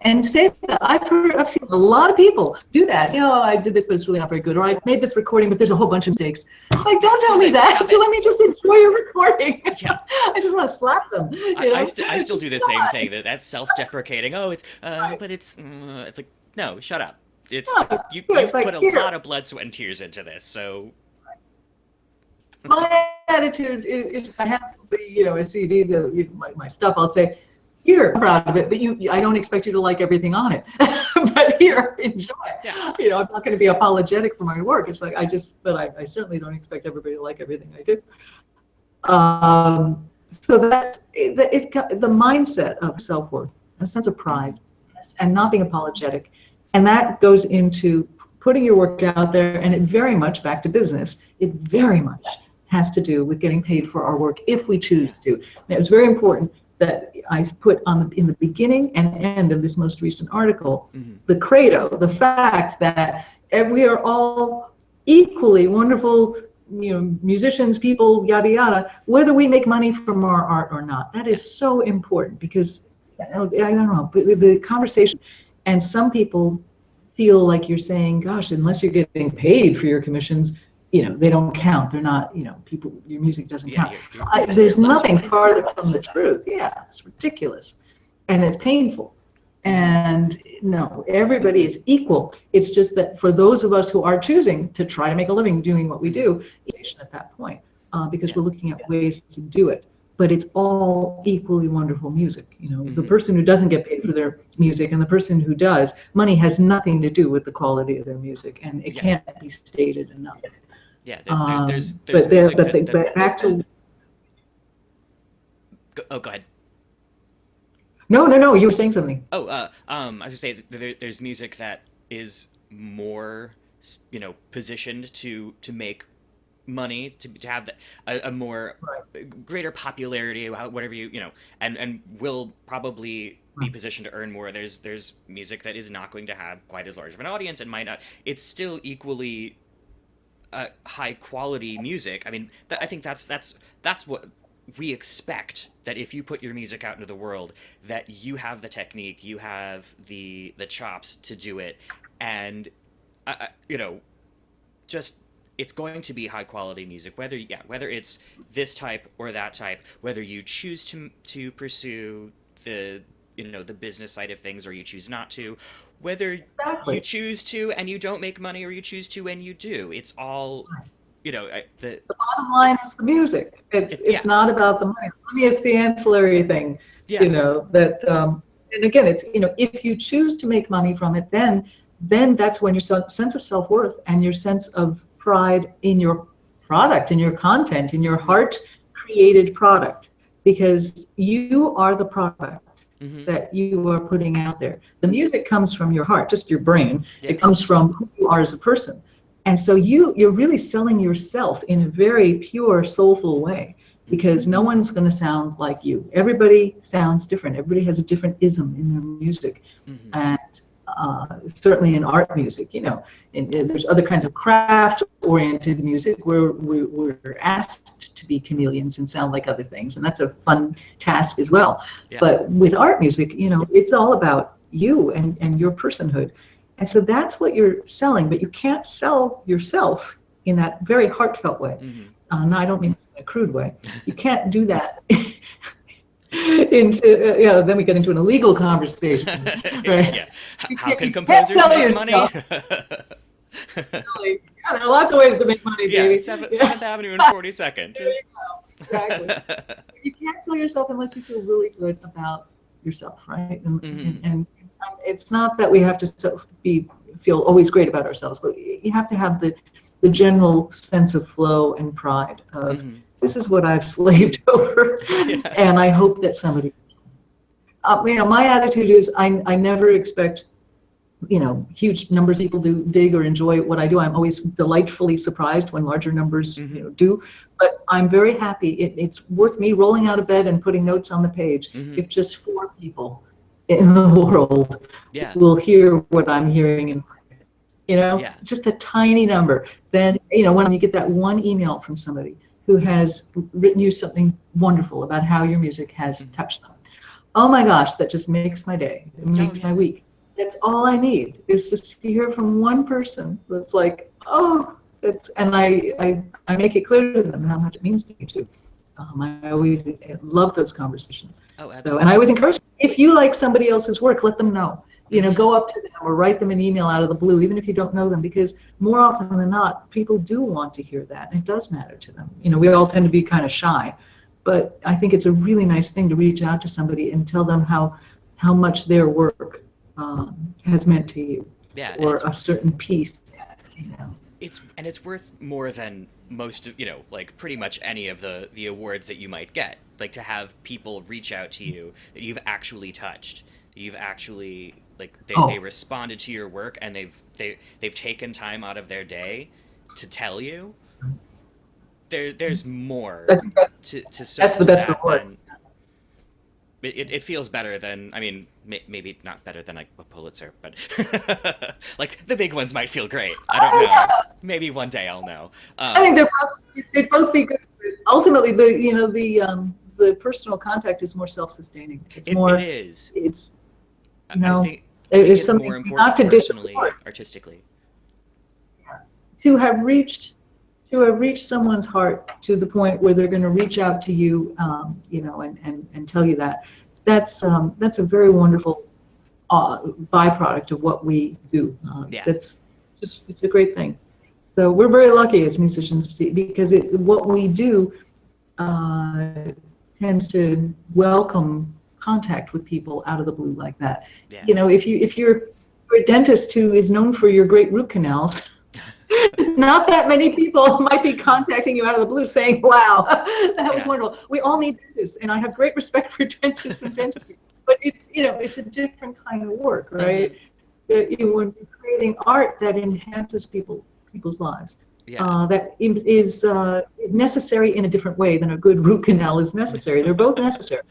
and say that? I've seen a lot of people do that. I did this, but it's really not very good. Or I made this recording, but there's a whole bunch of mistakes. Like, don't tell me that. Let me just enjoy your recording.
Yeah.
I just want to slap them.
I still do the same thing. That's self-deprecating. Oh, but it's like, no, shut up. You put a lot of blood, sweat, and tears into this, so.
My attitude is, if I have somebody, a CD, my stuff, I'll say, "Here, I'm proud of it, but I don't expect you to like everything on it. But here, enjoy."
Yeah.
I'm not going to be apologetic for my work. It's like I certainly don't expect everybody to like everything I do. So that's the mindset of self-worth, a sense of pride, and not being apologetic, and that goes into putting your work out there. And it very much, back to business, it very much has to do with getting paid for our work if we choose to. And it was very important that I put in the beginning and end of this most recent article, the credo, the fact that we are all equally wonderful, musicians, people, yada yada, whether we make money from our art or not. That is so important, because I don't know, the conversation, and some people feel like you're saying, gosh, unless you're getting paid for your commissions, they don't count. They're not, people, your music doesn't count. There's nothing farther from the truth. Yeah, it's ridiculous. And it's painful. And no, everybody is equal. It's just that for those of us who are choosing to try to make a living doing what we do, at that point, because we're looking at ways to do it. But it's all equally wonderful music. The person who doesn't get paid for their music and the person who does, money has nothing to do with the quality of their music, and it can't be stated enough.
Yeah, there's
but
music
but back to.
Oh, go ahead.
No, you were saying something.
Oh, I was gonna say there's music that is more, positioned to make money to have a more
Right.
greater popularity, whatever you know, and will probably be
Right.
positioned to earn more. There's music that is not going to have quite as large of an audience and might not. It's still equally high quality music. I mean, I think that's what we expect, that if you put your music out into the world, that you have the technique, you have the chops to do it, and you know, just it's going to be high quality music, whether it's this type or that type, whether you choose to pursue the the business side of things or you choose not to, whether you
Exactly.
choose to and you don't make money or you choose to and you do. It's all the
The bottom line is the music. It's
it's yeah,
it's not about the money. Money is the ancillary thing,
yeah.
that and again, it's if you choose to make money from it, then that's when your sense of self-worth and your sense of pride in your product, in your content, in your
Hmm.
heart created product, because you are the product
Hmm.
that you are putting out there. The music comes from your heart, just your brain.
Yeah.
It comes from who you are as a person. And so you're really selling yourself in a very pure, soulful way,
Hmm.
because no one's going to sound like you. Everybody sounds different. Everybody has a different ism in their music,
Hmm.
and certainly in art music, and there's other kinds of craft-oriented music where we're asked to be chameleons and sound like other things, and that's a fun task as well.
Yeah.
But with art music, it's all about you and your personhood. And so that's what you're selling, but you can't sell yourself in that very heartfelt way.
Hmm.
No, I don't mean in a crude way. You can't do that into, then we get into an illegal conversation, right?
Yeah.
You
How
can't,
can
you can't
composers
sell
make money?
yourself. Really. Yeah, there are lots of ways to make money,
Yeah,
baby. Yeah,
Seventh Avenue and 42nd.
there you go. Exactly. You can't sell yourself unless you feel really good about yourself, right?
Hmm.
And it's not that we have to feel always great about ourselves, but you have to have the general sense of flow and pride of,
Hmm.
this is what I've slaved over,
Yeah.
and I hope that somebody. My attitude is I never expect huge numbers of people do dig or enjoy what I do. I'm always delightfully surprised when larger numbers
Hmm.
do, but I'm very happy. It's worth me rolling out of bed and putting notes on the page
Hmm.
if just 4 people in the world
Yeah.
will hear what I'm hearing, and
Yeah.
just a tiny number. Then when you get that one email from somebody who has written you something wonderful about how your music has
Hmm.
touched them, oh my gosh, that just makes my day. It
Oh
makes
yeah.
my week. That's all I need, is just to hear from one person that's like, oh, and I make it clear to them how much it means to me too. I always love those conversations.
Oh,
So, and I always
absolutely.
encourage, if you like somebody else's work, let them know.
Hmm.
Go up to them or write them an email out of the blue, even if you don't know them, because more often than not, people do want to hear that, and it does matter to them. We all tend to be kind of shy, but I think it's a really nice thing to reach out to somebody and tell them how much their work has meant to you,
Yeah, and
or a certain piece. You know.
it's worth more than most of like pretty much any of the awards that you might get, like to have people reach out to you that you've actually touched, that you've actually like they
Oh,
responded to your work and they've taken time out of their day to tell you. There's more
I think that's the
to
best
that
reward.
than it feels better than, I mean, maybe not better than like a Pulitzer, but like the big ones might feel great. I don't know. Maybe one day I'll know.
I think
Um,
they'd both be good. Ultimately, the personal contact is more self-sustaining. It's
it
more,
is.
it's
I
you
I
know,
think I think
there's
it's more
something not
important
to disappoint.
personally, artistically.
To have reached someone's heart to the point where they're going to reach out to you, and tell you that. That's a very wonderful byproduct of what we do.
Yeah.
It's a great thing. So we're very lucky as musicians because what we do uh, tends to welcome contact with people out of the blue like that.
Yeah.
If you're a dentist who is known for your great root canals, not that many people might be contacting you out of the blue saying, wow, that was
Yeah.
wonderful. We all need dentists, and I have great respect for dentists and dentistry. But it's a different kind of work,
Uh-huh.
right? When you're creating art that enhances people's lives,
Yeah.
that is necessary in a different way than a good root canal is necessary. They're both necessary.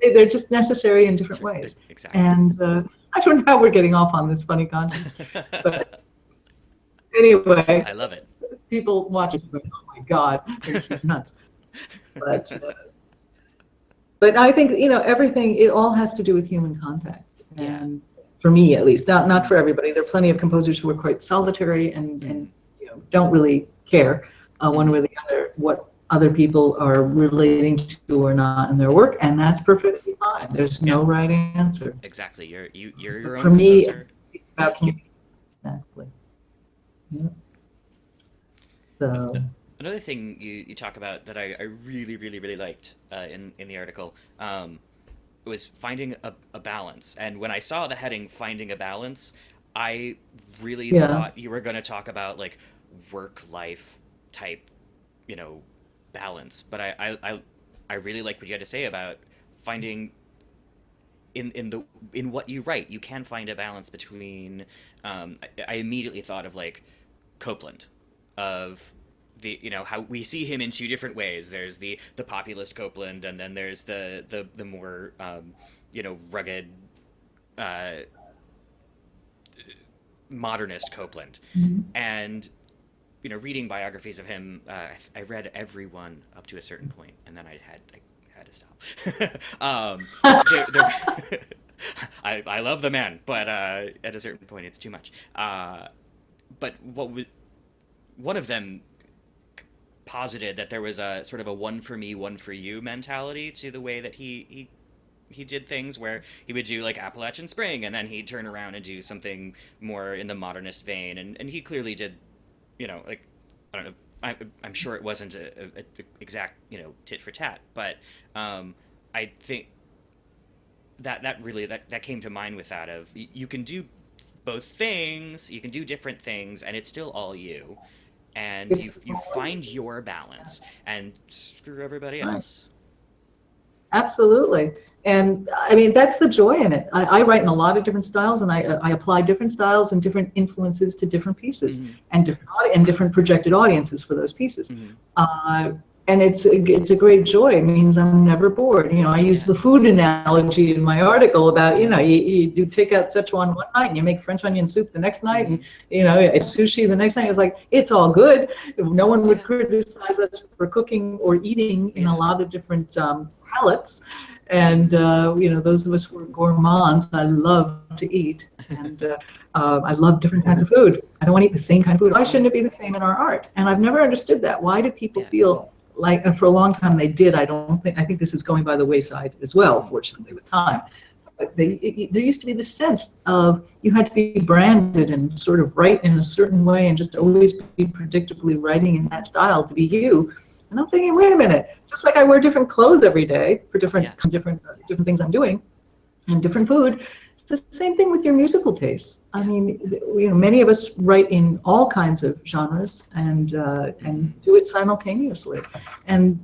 They're just necessary in different ways.
Exactly.
And I don't know how we're getting off on this funny contest, but anyway,
I love it.
people watch it and go, "Oh my God, she's nuts." But I think everything. It all has to do with human contact,
Yeah.
and for me at least, not for everybody. There are plenty of composers who are quite solitary and don't really care one way or the other what other people are relating to or not in their work, and that's perfectly fine. There's
Yeah.
no right answer.
Exactly. You're your
For
own
me,
composer.
it's about communication. Exactly. Yeah. So.
Another thing you talk about that I really, really, really liked in the article was finding a balance. And when I saw the heading "Finding a Balance," I really
Yeah.
thought you were going to talk about like work-life type, you know, balance. But I really like what you had to say about finding in what you write. You can find a balance between. I immediately thought of like Copeland, of how we see him in two different ways. There's the populist Copeland, and then there's the more rugged uh, modernist Copeland.
Mhm.
And reading biographies of him, I read every one up to a certain point, and then I had to stop. There I love the man, but at a certain point, it's too much. But one of them posited that there was a sort of a one for me, one for you mentality to the way that he did things, where he would do like Appalachian Spring, and then he'd turn around and do something more in the modernist vein, and he clearly did, like, I don't know, I'm sure it wasn't a exact tit for tat, but I think that really that came to mind with that of you can do both things, you can do different things, and it's still all you, and you
It's
you find your balance and screw everybody
right.
else.
Absolutely. And I mean, that's the joy in it. I write in a lot of different styles, and I apply different styles and different influences to different pieces,
Hmm.
and different projected audiences for those pieces.
Hmm.
Uh, and it's a great joy. It means I'm never bored. I use
Yeah.
the food analogy in my article about,
Hmm.
you do take out Szechuan one night and you make French onion soup the next night, and
Hmm.
it's sushi the next night. It's like, it's all good. No one would
Yeah.
criticize us for cooking or eating in a
Yeah.
lot of different palates. And those of us who are gourmands, I love to eat, and I love different kinds of food. I don't want to eat the same kind of food. Why shouldn't it be the same in our art? And I've never understood that. Why do people
Yeah.
feel like, and for a long time they did. I think this is going by the wayside as well,
Hmm.
fortunately, with time. But there used to be this sense of you had to be branded and sort of write in a certain way and just always be predictably writing in that style to be you. And I'm thinking, wait a minute, just like I wear different clothes every day for
Yeah.
different things I'm doing and different food, it's the same thing with your musical tastes. I
Yeah.
mean, many of us write in all kinds of genres
Hmm.
and do it simultaneously. And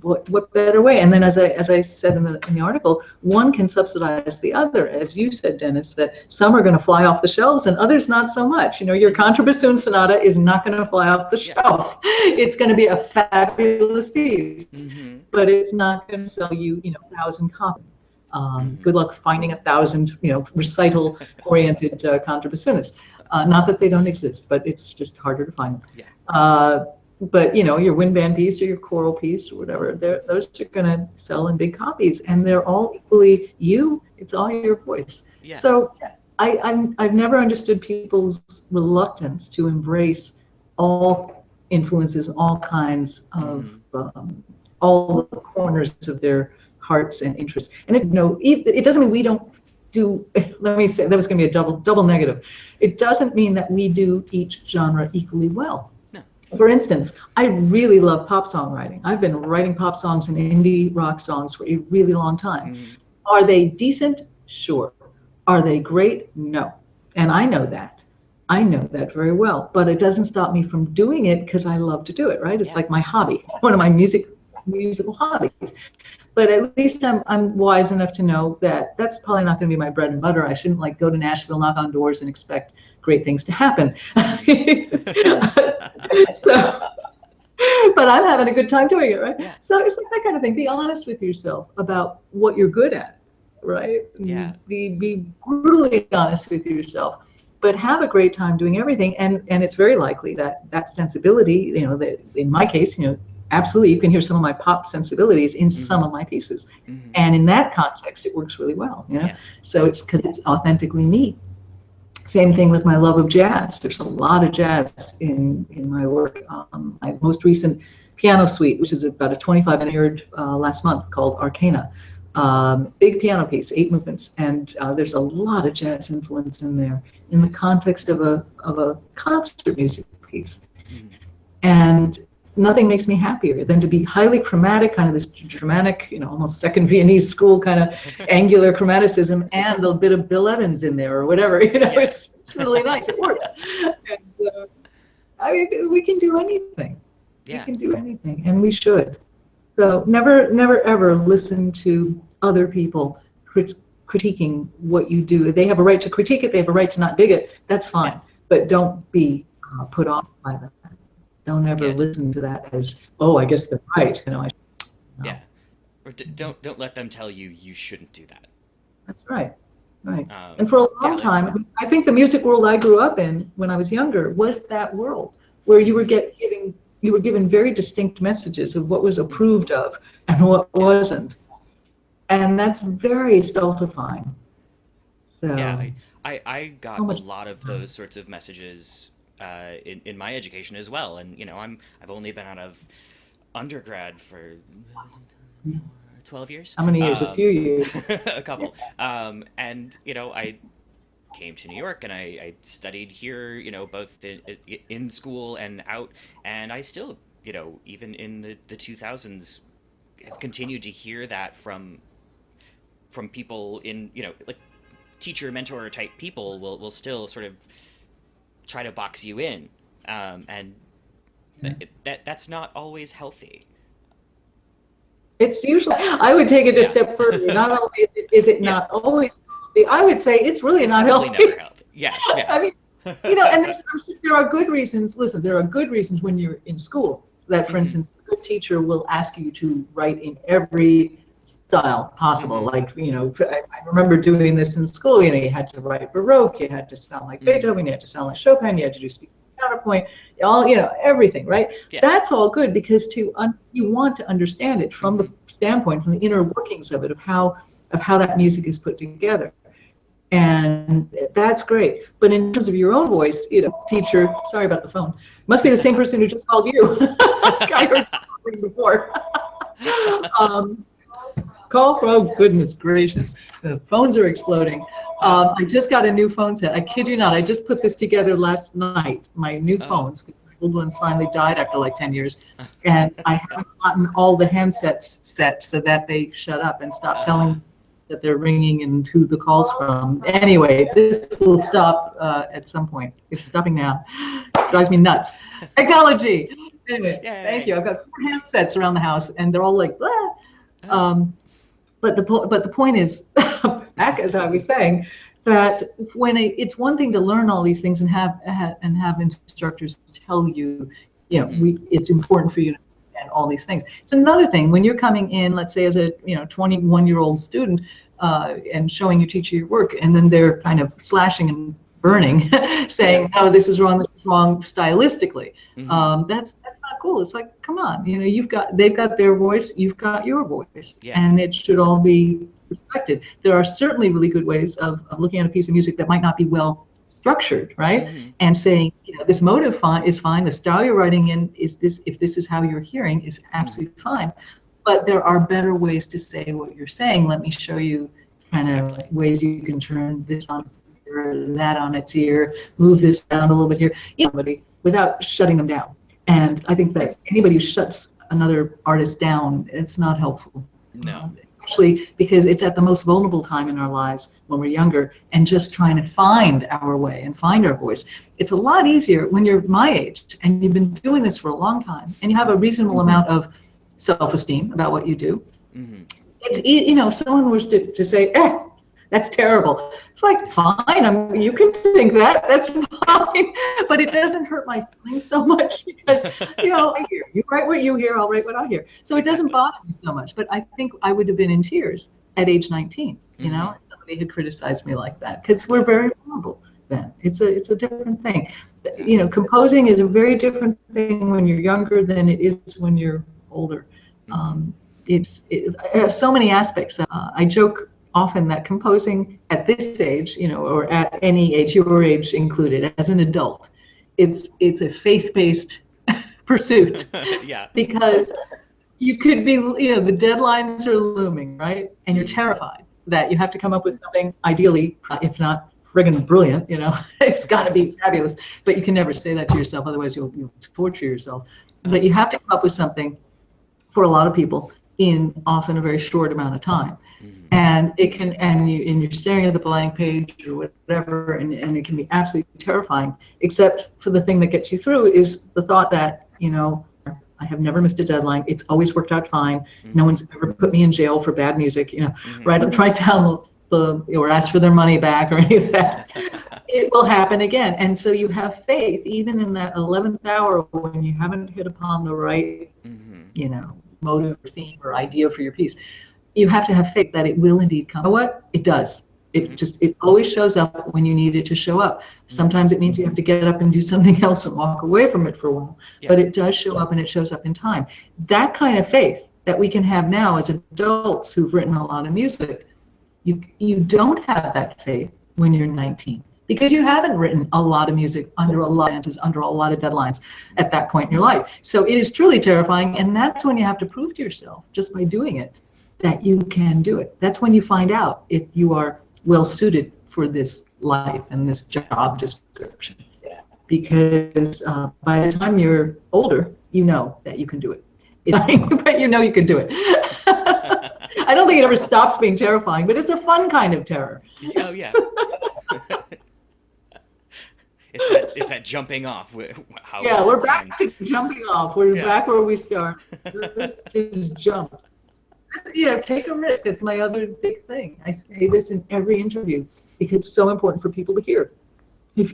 what better way? And then, as I said in the article, one can subsidize the other. As you said, Dennis, that some are going to fly off the shelves and others not so much. Your
Hmm.
contrabassoon sonata is not going to fly off the
Yeah.
shelf. It's going to be a fabulous piece,
Hmm.
but it's not going to sell you, 1,000 copies.
Hmm.
Good luck finding 1,000, recital-oriented contrabassunists. Not that they don't exist, but it's just harder to find them.
Yeah.
But your wind band piece or your choral piece or whatever, those are going to sell in big copies, and they're all equally you. It's all your voice.
Yeah.
So I've never understood people's reluctance to embrace all influences, all kinds of
Hmm.
all the corners of their hearts and interests. And it doesn't mean we don't do. Let me say that was going to be a double negative. It doesn't mean that we do each genre equally well.
No.
For instance, I really love pop songwriting. I've been writing pop songs and indie rock songs for a really long time.
Hmm.
Are they decent? Sure. Are they great? No. And I know that. I know that very well. But it doesn't stop me from doing it because I love to do it, right? It's
Yeah.
like my hobby. It's one of my
Exactly.
musical hobbies. but at least I'm wise enough to know that that's probably not going to be my bread and butter. I shouldn't like go to Nashville, knock on doors, and expect great things to happen. So, but I'm having a good time doing it, right?
Yeah.
So it's like that kind of thing. Be honest with yourself about what you're good at, right?
Yeah.
Be brutally honest with yourself, but have a great time doing everything. And it's very likely that that sensibility, you know, that in my case, you know, absolutely, you can hear some of my pop sensibilities in some of my pieces. And in that context, it works really well, you know?
Yeah.
So it's because it's authentically me. Same thing with my love of jazz. There's a lot of jazz in my work. My most recent piano suite, which is about a 25-minute aired last month, called Arcana. Big piano piece, 8 movements, and there's a lot of jazz influence in there in the context of a concert music piece. And nothing makes me happier than to be highly chromatic, kind of this dramatic, you know, almost second Viennese school kind of angular chromaticism, and a bit of Bill Evans in there or whatever. You know, it's really nice. It works. And, I mean, we can do anything. We can do anything, and we should. So never ever listen to other people critiquing what you do. They have a right to critique it. They have a right to not dig it. That's fine. But don't be put off by that. Don't ever listen to that as, oh, I guess they're right. You know, no.
Yeah. Or don't let them tell you you shouldn't do that.
That's right. Right. And for a long time, I think the music world I grew up in when I was younger was that world where you were given very distinct messages of what was approved of and what wasn't. And that's very stultifying. So
yeah, I got a lot of those sorts of messages in my education as well, and you know, I've only been out of undergrad for 12 years.
How many years? A few years.
A couple. And you know, I came to New York and I studied here, you know, both in school and out, and I still, you know, even in the 2000s, have continued to hear that from people in, you know, like teacher mentor type people will still sort of try to box you in, and that's not always healthy.
It's usually, I would take it a step further. Not only is it not always healthy, I would say it's really not healthy.
Never healthy. Yeah.
I mean, you know, and there are good reasons. Listen, there are good reasons when you're in school that, for instance, a good teacher will ask you to write in every style possible. Like, you know, I remember doing this in school. You know, you had to write Baroque, you had to sound like Beethoven, you had to sound like Chopin, you had to do speaking counterpoint, all, you know, everything, right? Yeah. That's all good because you want to understand it from the standpoint, from the inner workings of it, of how that music is put together. And that's great. But in terms of your own voice, you know, teacher, sorry about the phone, must be the same person who just called you. I heard something before. Call for, oh goodness gracious, the phones are exploding. I just got a new phone set. I kid you not, I just put this together last night, my new phones. My old ones finally died after like 10 years. And I haven't gotten all the handsets set so that they shut up and stop telling that they're ringing and who the call's from. Anyway, this will stop at some point. It's stopping now. It drives me nuts. Technology. Anyway, thank you. I've got 4 handsets around the house and they're all like, blah. But the point is, back as I was saying, that when it's one thing to learn all these things and have instructors tell you, you know, it's important for you to understand all these things. It's another thing when you're coming in, let's say as a 21-year-old student, and showing your teacher your work, and then they're kind of slashing and burning, saying, "Oh, this is wrong stylistically." That's not cool. It's like, come on, you know, they've got their voice, you've got your voice, and it should all be respected. There are certainly really good ways of looking at a piece of music that might not be well structured, right? And saying, you know, this motive is fine. The style you're writing in is this. If this is how you're hearing, is absolutely fine. But there are better ways to say what you're saying. Let me show you kind of ways you can turn this on that on its ear, move this down a little bit here, you know, without shutting them down. And I think that anybody who shuts another artist down, it's not helpful.
No.
Especially because it's at the most vulnerable time in our lives when we're younger and just trying to find our way and find our voice. It's a lot easier when you're my age and you've been doing this for a long time and you have a reasonable amount of self-esteem about what you do. if someone was to say, that's terrible. It's like, fine, you can think that, that's fine. But it doesn't hurt my feelings so much because, you write what you hear, I'll write what I hear. So it doesn't
Exactly.
bother me so much. But I think I would have been in tears at age 19,
Mm-hmm.
if somebody had criticized me like that, because we're
Yeah.
very vulnerable then. It's a different thing.
Exactly.
Composing is a very different thing when you're younger than it is when you're older.
Mm-hmm.
It has so many aspects. I joke often that composing at this age, or at any age, your age included, as an adult, it's a faith-based pursuit
Yeah.
because you could be, the deadlines are looming, right? And you're
Mm-hmm.
terrified that you have to come up with something ideally, if not friggin' brilliant, it's got to be fabulous. But you can never say that to yourself, otherwise you'll torture yourself. But you have to come up with something for a lot of people in often a very short amount of time.
Mm-hmm.
And you're staring at the blank page or whatever, and it can be absolutely terrifying, except for the thing that gets you through is the thought that, I have never missed a deadline. It's always worked out fine. No
Mm-hmm.
one's ever put me in jail for bad music,
Mm-hmm.
right? Don't try to tell or ask for their money back or any of that. It will happen again. And so you have faith, even in that 11th hour when you haven't hit upon the right,
Mm-hmm.
motive or theme or idea for your piece. You have to have faith that it will indeed come. You know what? It does.
Mm-hmm.
It always shows up when you need it to show up.
Mm-hmm.
Sometimes it means you have to get up and do something else and walk away from it for a while,
Yeah.
but it does show up, and it shows up in time. That kind of faith that we can have now as adults who've written a lot of music, you don't have that faith when you're 19 because you haven't written a lot of music under a lot of chances, under a lot of deadlines at that point in your life. So it is truly terrifying, and that's when you have to prove to yourself, just by doing it, that you can do it. That's when you find out if you are well suited for this life and this job description. Because by the time you're older, you know that you can do it. But you know you can do it. I don't think it ever stops being terrifying, but it's a fun kind of terror.
Oh yeah. It's that jumping off. How
Yeah, we're
time.
back to jumping off. We're
Yeah.
back where we start. Let's just jump. Take a risk. It's my other big thing. I say this in every interview because it's so important for people to hear. If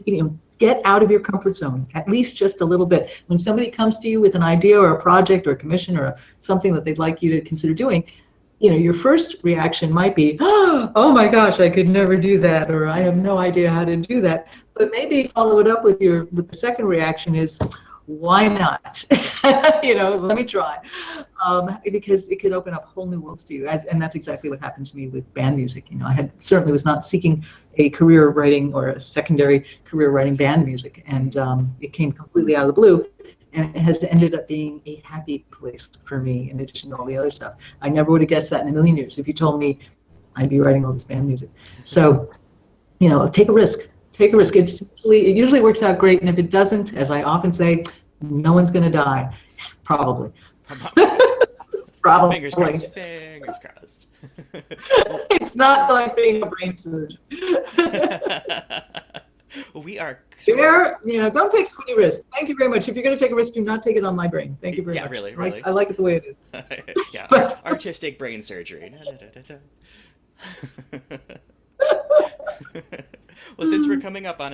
get out of your comfort zone, at least just a little bit. When somebody comes to you with an idea or a project or a commission or something that they'd like you to consider doing, your first reaction might be, oh my gosh, I could never do that, or I have no idea how to do that. But maybe follow it up with the second reaction is, why not? Let me try. Because it could open up whole new worlds to you. And that's exactly what happened to me with band music. I certainly was not seeking a career writing or a secondary career writing band music. And it came completely out of the blue. And it has ended up being a happy place for me in addition to all the other stuff. I never would have guessed that in a million years if you told me I'd be writing all this band music. So, take a risk. Take a risk. It usually works out great. And if it doesn't, as I often say, no one's going to die. Probably. Probably.
Fingers crossed. Fingers crossed.
It's not like being a brain surgeon.
We are
don't take so many risks. Thank you very much. If you're going to take a risk, do not take it on my brain. Thank you very much.
Really, really.
I like it the way it is.
Yeah,
But
artistic brain surgery. Well, since we're coming up on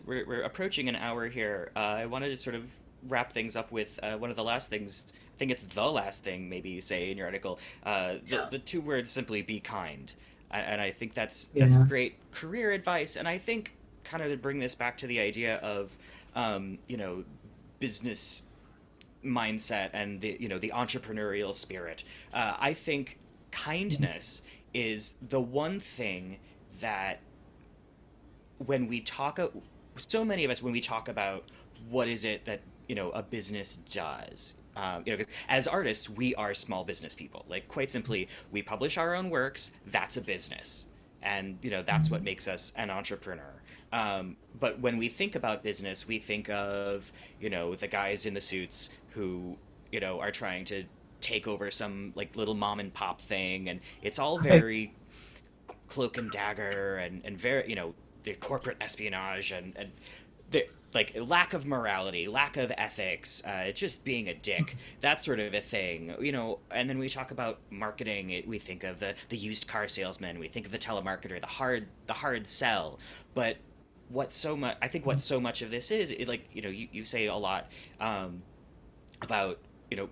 we're approaching an hour here. I wanted to sort of wrap things up with one of the last things. I think it's the last thing maybe you say in your article. The two words simply "be kind," and I think that's great career advice. And I think kind of to bring this back to the idea of business mindset and the entrepreneurial spirit. I think kindness is the one thing that when we talk, so many of us, when we talk about what is it that a business does, 'cause as artists we are small business people. Like, quite simply, we publish our own works. That's a business, and that's what makes us an entrepreneur. But when we think about business, we think of the guys in the suits who are trying to take over some like little mom and pop thing, and it's all very cloak and dagger and very the corporate espionage and the, like lack of morality, lack of ethics, just being a dick, that sort of a thing, you know. And then we talk about marketing. We think of the used car salesman. We think of the telemarketer, the hard sell. But what so much, I think, what so much of this is, like, you know, you say a lot about, you know,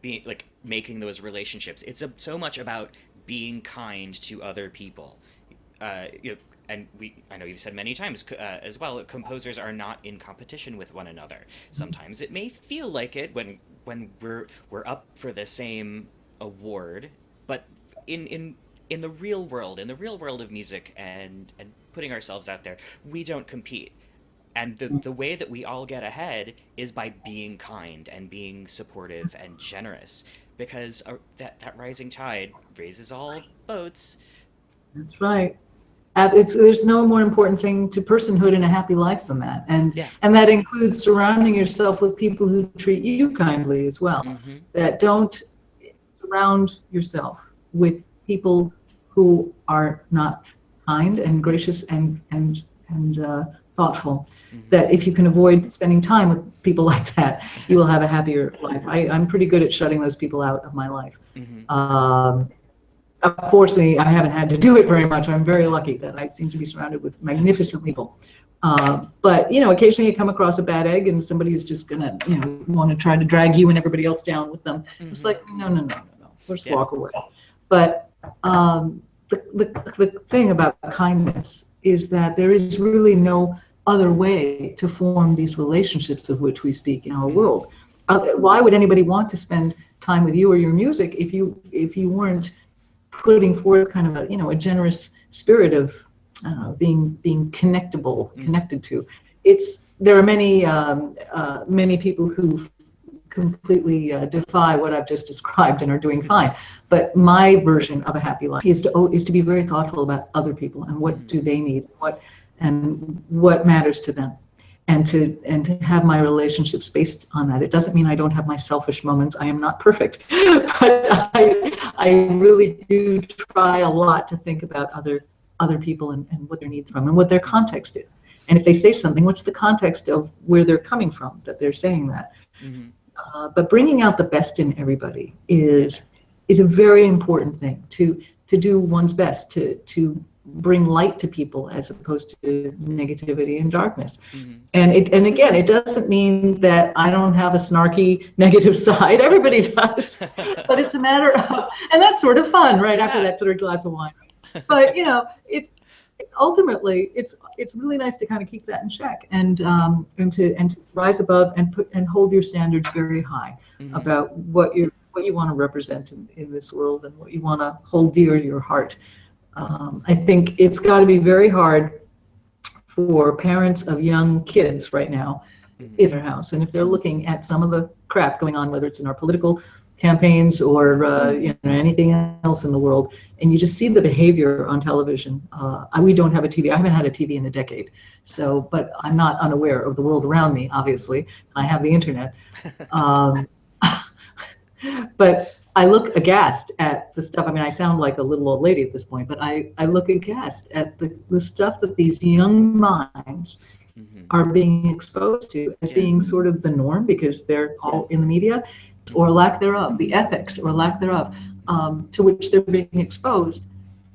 being like making those relationships. It's so much about being kind to other people. You know, and I know you've said many times as well, composers are not in competition with one another. Sometimes it may feel like it when we're up for the same award, but in the real world, in the real world of music and putting ourselves out there, we don't compete. And the way that we all get ahead is by being kind and being supportive and generous, because that rising tide raises all boats.
That's right. There's no more important thing to personhood and a happy life than that.
Yeah.
And that includes surrounding yourself with people who treat you kindly as well.
Mm-hmm.
That don't surround yourself with people who are not kind and gracious and thoughtful.
Mm-hmm.
That if you can avoid spending time with people like that, you will have a happier life. I'm pretty good at shutting those people out of my life.
Mm-hmm.
Unfortunately, I haven't had to do it very much. I'm very lucky that I seem to be surrounded with magnificent people. But, you know, occasionally you come across a bad egg and somebody is just going to, you know, want to try to drag you and everybody else down with them.
Mm-hmm.
It's like, no. Just walk away. But the thing about kindness is that there is really no other way to form these relationships of which we speak in our world. Why would anybody want to spend time with you or your music if you weren't putting forth kind of a, you know, a generous spirit of being connected to? There are many people who completely defy what I've just described and are doing fine. But my version of a happy life is to be very thoughtful about other people and what do they need, what matters to them, and to have my relationships based on that. It doesn't mean I don't have my selfish moments. I am not perfect, but I really do try a lot to think about other people and what their needs are and what their context is. And if they say something, what's the context of where they're coming from that they're saying that?
Mm-hmm.
But bringing out the best in everybody is a very important thing, to do one's best to bring light to people as opposed to negativity and darkness.
Mm-hmm.
And again, it doesn't mean that I don't have a snarky negative side. Everybody does. But it's a matter of, and that's sort of fun, right? After that third glass of wine. But, you know, ultimately it's really nice to kind of keep that in check and to rise above and hold your standards very high. Mm-hmm. About what you want to represent in this world and what you want to hold dear to your heart. I think it's got to be very hard for parents of young kids right now in their house, and if they're looking at some of the crap going on, whether it's in our political campaigns or you know, anything else in the world, and you just see the behavior on television. We don't have a TV. I haven't had a TV in a decade, but I'm not unaware of the world around me. Obviously, I have the internet, but I look aghast at the stuff. I mean, I sound like a little old lady at this point, but I look aghast at the stuff that these young minds are being exposed to as being sort of the norm because they're all in the media, or lack thereof, the ethics or lack thereof, to which they're being exposed,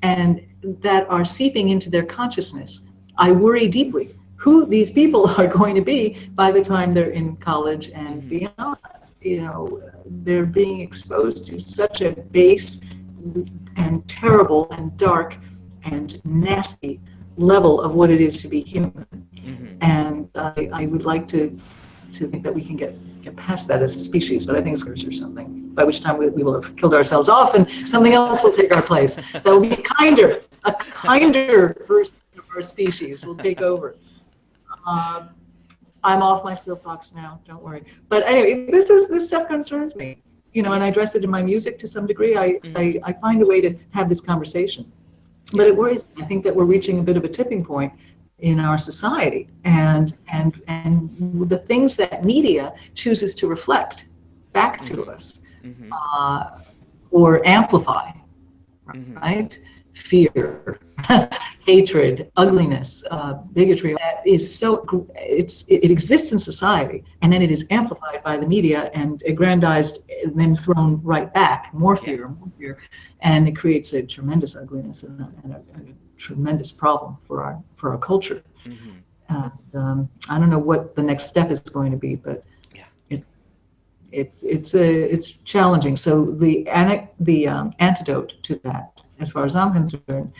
and that are seeping into their consciousness. I worry deeply who these people are going to be by the time they're in college and beyond. You know, they're being exposed to such a base and terrible and dark and nasty level of what it is to be human. And I would like to think that we can get past that as a species, but I think it's or something, by which time we will have killed ourselves off and something else will take our place. That will be a kinder version of our species will take over. I'm off my soapbox now, don't worry. But anyway, this stuff concerns me, you know, and I address it in my music to some degree. I find a way to have this conversation, but it worries me. I think that we're reaching a bit of a tipping point in our society, and the things that media chooses to reflect back to us or amplify, right? Fear, hatred, ugliness, bigotry. That is it exists in society, and then it is amplified by the media and aggrandized, and then thrown right back. More
Yeah.
fear, more fear, and it creates a tremendous ugliness and a tremendous problem for our culture.
Mm-hmm.
And I don't know what the next step is going to be, but
Yeah.
it's challenging. So the antidote to that, as far as I'm concerned,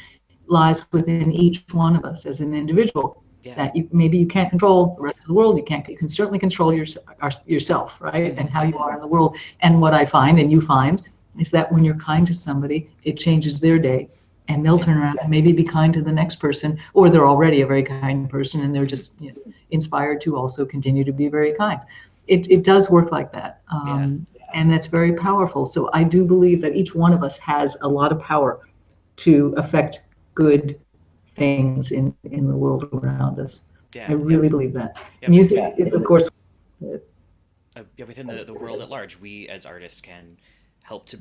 lies within each one of us as an individual.
Yeah.
That maybe you can't control the rest of the world. You can certainly control yourself, right?
Mm-hmm.
And how you are in the world. And what I find, and you find, is that when you're kind to somebody, it changes their day. And they'll turn around and maybe be kind to the next person, or they're already a very kind person and they're just inspired to also continue to be very kind. It does work like that. And that's very powerful. So I do believe that each one of us has a lot of power to affect good things in the world around us.
Yeah.
I really believe that.
Yeah,
Music is, of course,
within the world at large, we as artists can help to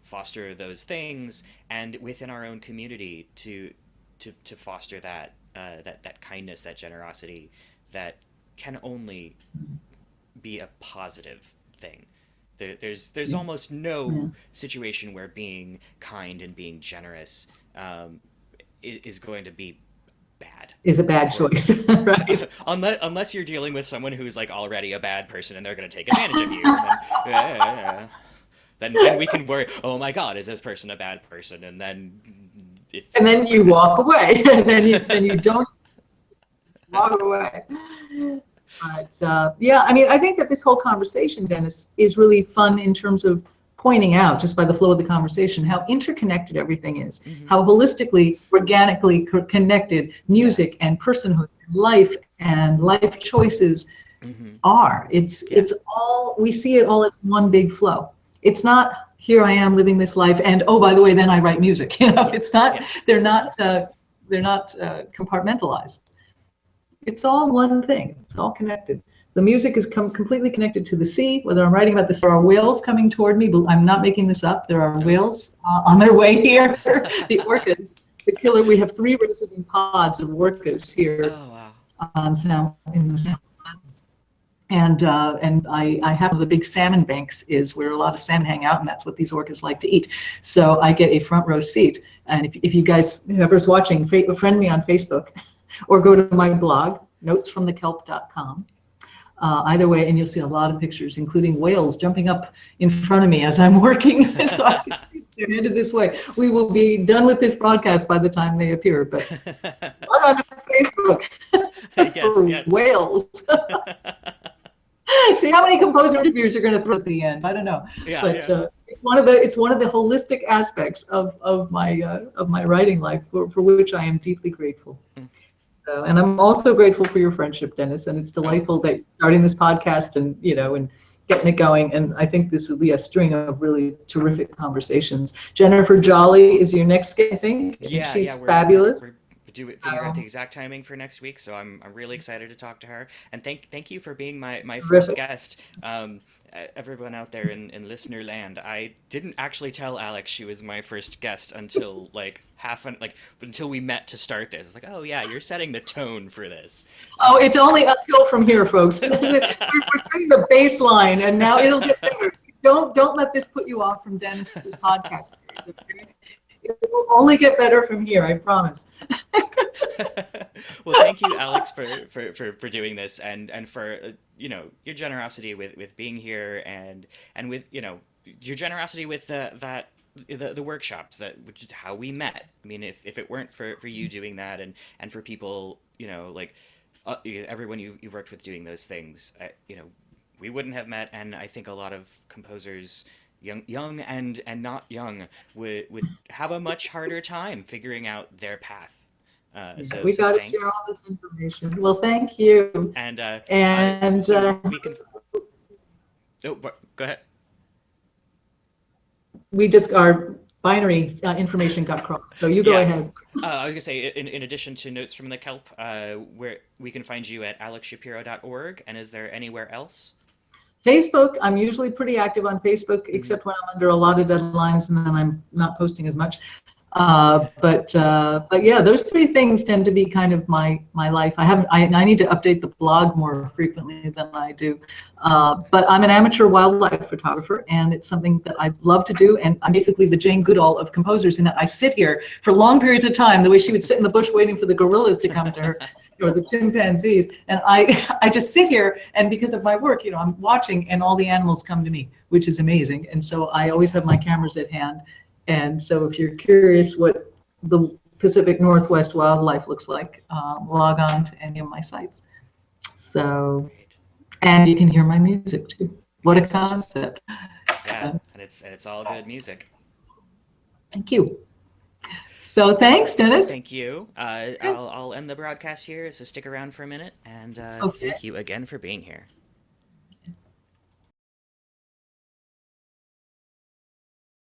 foster those things, and within our own community to foster that kindness, that generosity, that can only be a positive thing. There's almost no situation where being kind and being generous is going to be bad.
Is a bad choice, right?
Unless you're dealing with someone who's like already a bad person and they're going to take advantage of you. And then we can worry, oh my God, is this person a bad person? And then
you walk away. and then you don't walk away. But yeah, I mean, I think that this whole conversation, Dennis, is really fun in terms of pointing out, just by the flow of the conversation, how interconnected everything is, how holistically, organically connected music and personhood, life and life choices are. It's all, we see it all as one big flow. It's not, here I am living this life, and oh, by the way, then I write music. It's not. They're not compartmentalized. It's all one thing. It's all connected. The music is completely connected to the sea. Whether I'm writing about this, there are whales coming toward me. But I'm not making this up. There are whales on their way here. The orcas, the killer. We have 3 resident pods of orcas here on in the Sound. And I have the big salmon banks is where a lot of salmon hang out, and that's what these orcas like to eat. So I get a front row seat. And if you guys, whoever's watching, friend me on Facebook or go to my blog, notesfromthekelp.com. Either way, and you'll see a lot of pictures, including whales jumping up in front of me as I'm working. So they're headed this way. We will be done with this broadcast by the time they appear, but on Facebook for whales. See how many composer interviews you're going to throw at the end. I don't know, it's one of the holistic aspects of my writing life for which I am deeply grateful. And I'm also grateful for your friendship, Dennis. And it's delightful that you're starting this podcast and getting it going. And I think this will be a string of really terrific conversations. Jennifer Jolly is your next guest, I think. She's fabulous.
We're figuring out the exact timing for next week, so I'm really excited to talk to her. And thank you for being my first guest. Everyone out there in listener land, I didn't actually tell Alex she was my first guest until until we met to start this. It's like, oh yeah, you're setting the tone for this.
Oh, it's only uphill from here, folks. We're setting the baseline, and now it'll get better. Don't let this put you off from Dennis's podcast. It will only get better from here, I promise.
Well, thank you, Alex, for doing this and for your generosity with being here and with your generosity with the workshops, which is how we met. I mean, if it weren't for you doing that and for people everyone you've worked with doing those things, we wouldn't have met. And I think a lot of composers, young and not young, would have a much harder time figuring out their path.
We got to share all this information. Well, thank you.
And so we can. Oh, go ahead.
We just our binary information got crossed, so you go ahead.
I was gonna say, in addition to Notes from the Kelp, where we can find you at alexshapiro.org, and is there anywhere else?
Facebook, I'm usually pretty active on Facebook, except when I'm under a lot of deadlines, and then I'm not posting as much. But yeah, those three things tend to be kind of my life. I need to update the blog more frequently than I do. But I'm an amateur wildlife photographer, and it's something that I love to do. And I'm basically the Jane Goodall of composers in that I sit here for long periods of time, the way she would sit in the bush waiting for the gorillas to come to her. Or the chimpanzees, and I just sit here, and because of my work, I'm watching, and all the animals come to me, which is amazing. And so I always have my cameras at hand. And so if you're curious what the Pacific Northwest wildlife looks like, log on to any of my sites. So,
Great.
and you can hear my music too. What a
Yes,
concept.
yeah,
So,
and it's all good music.
thank you. So thanks, Dennis.
Thank you. I'll end the broadcast here, so stick around for a minute, and
Okay.
thank you again for being here.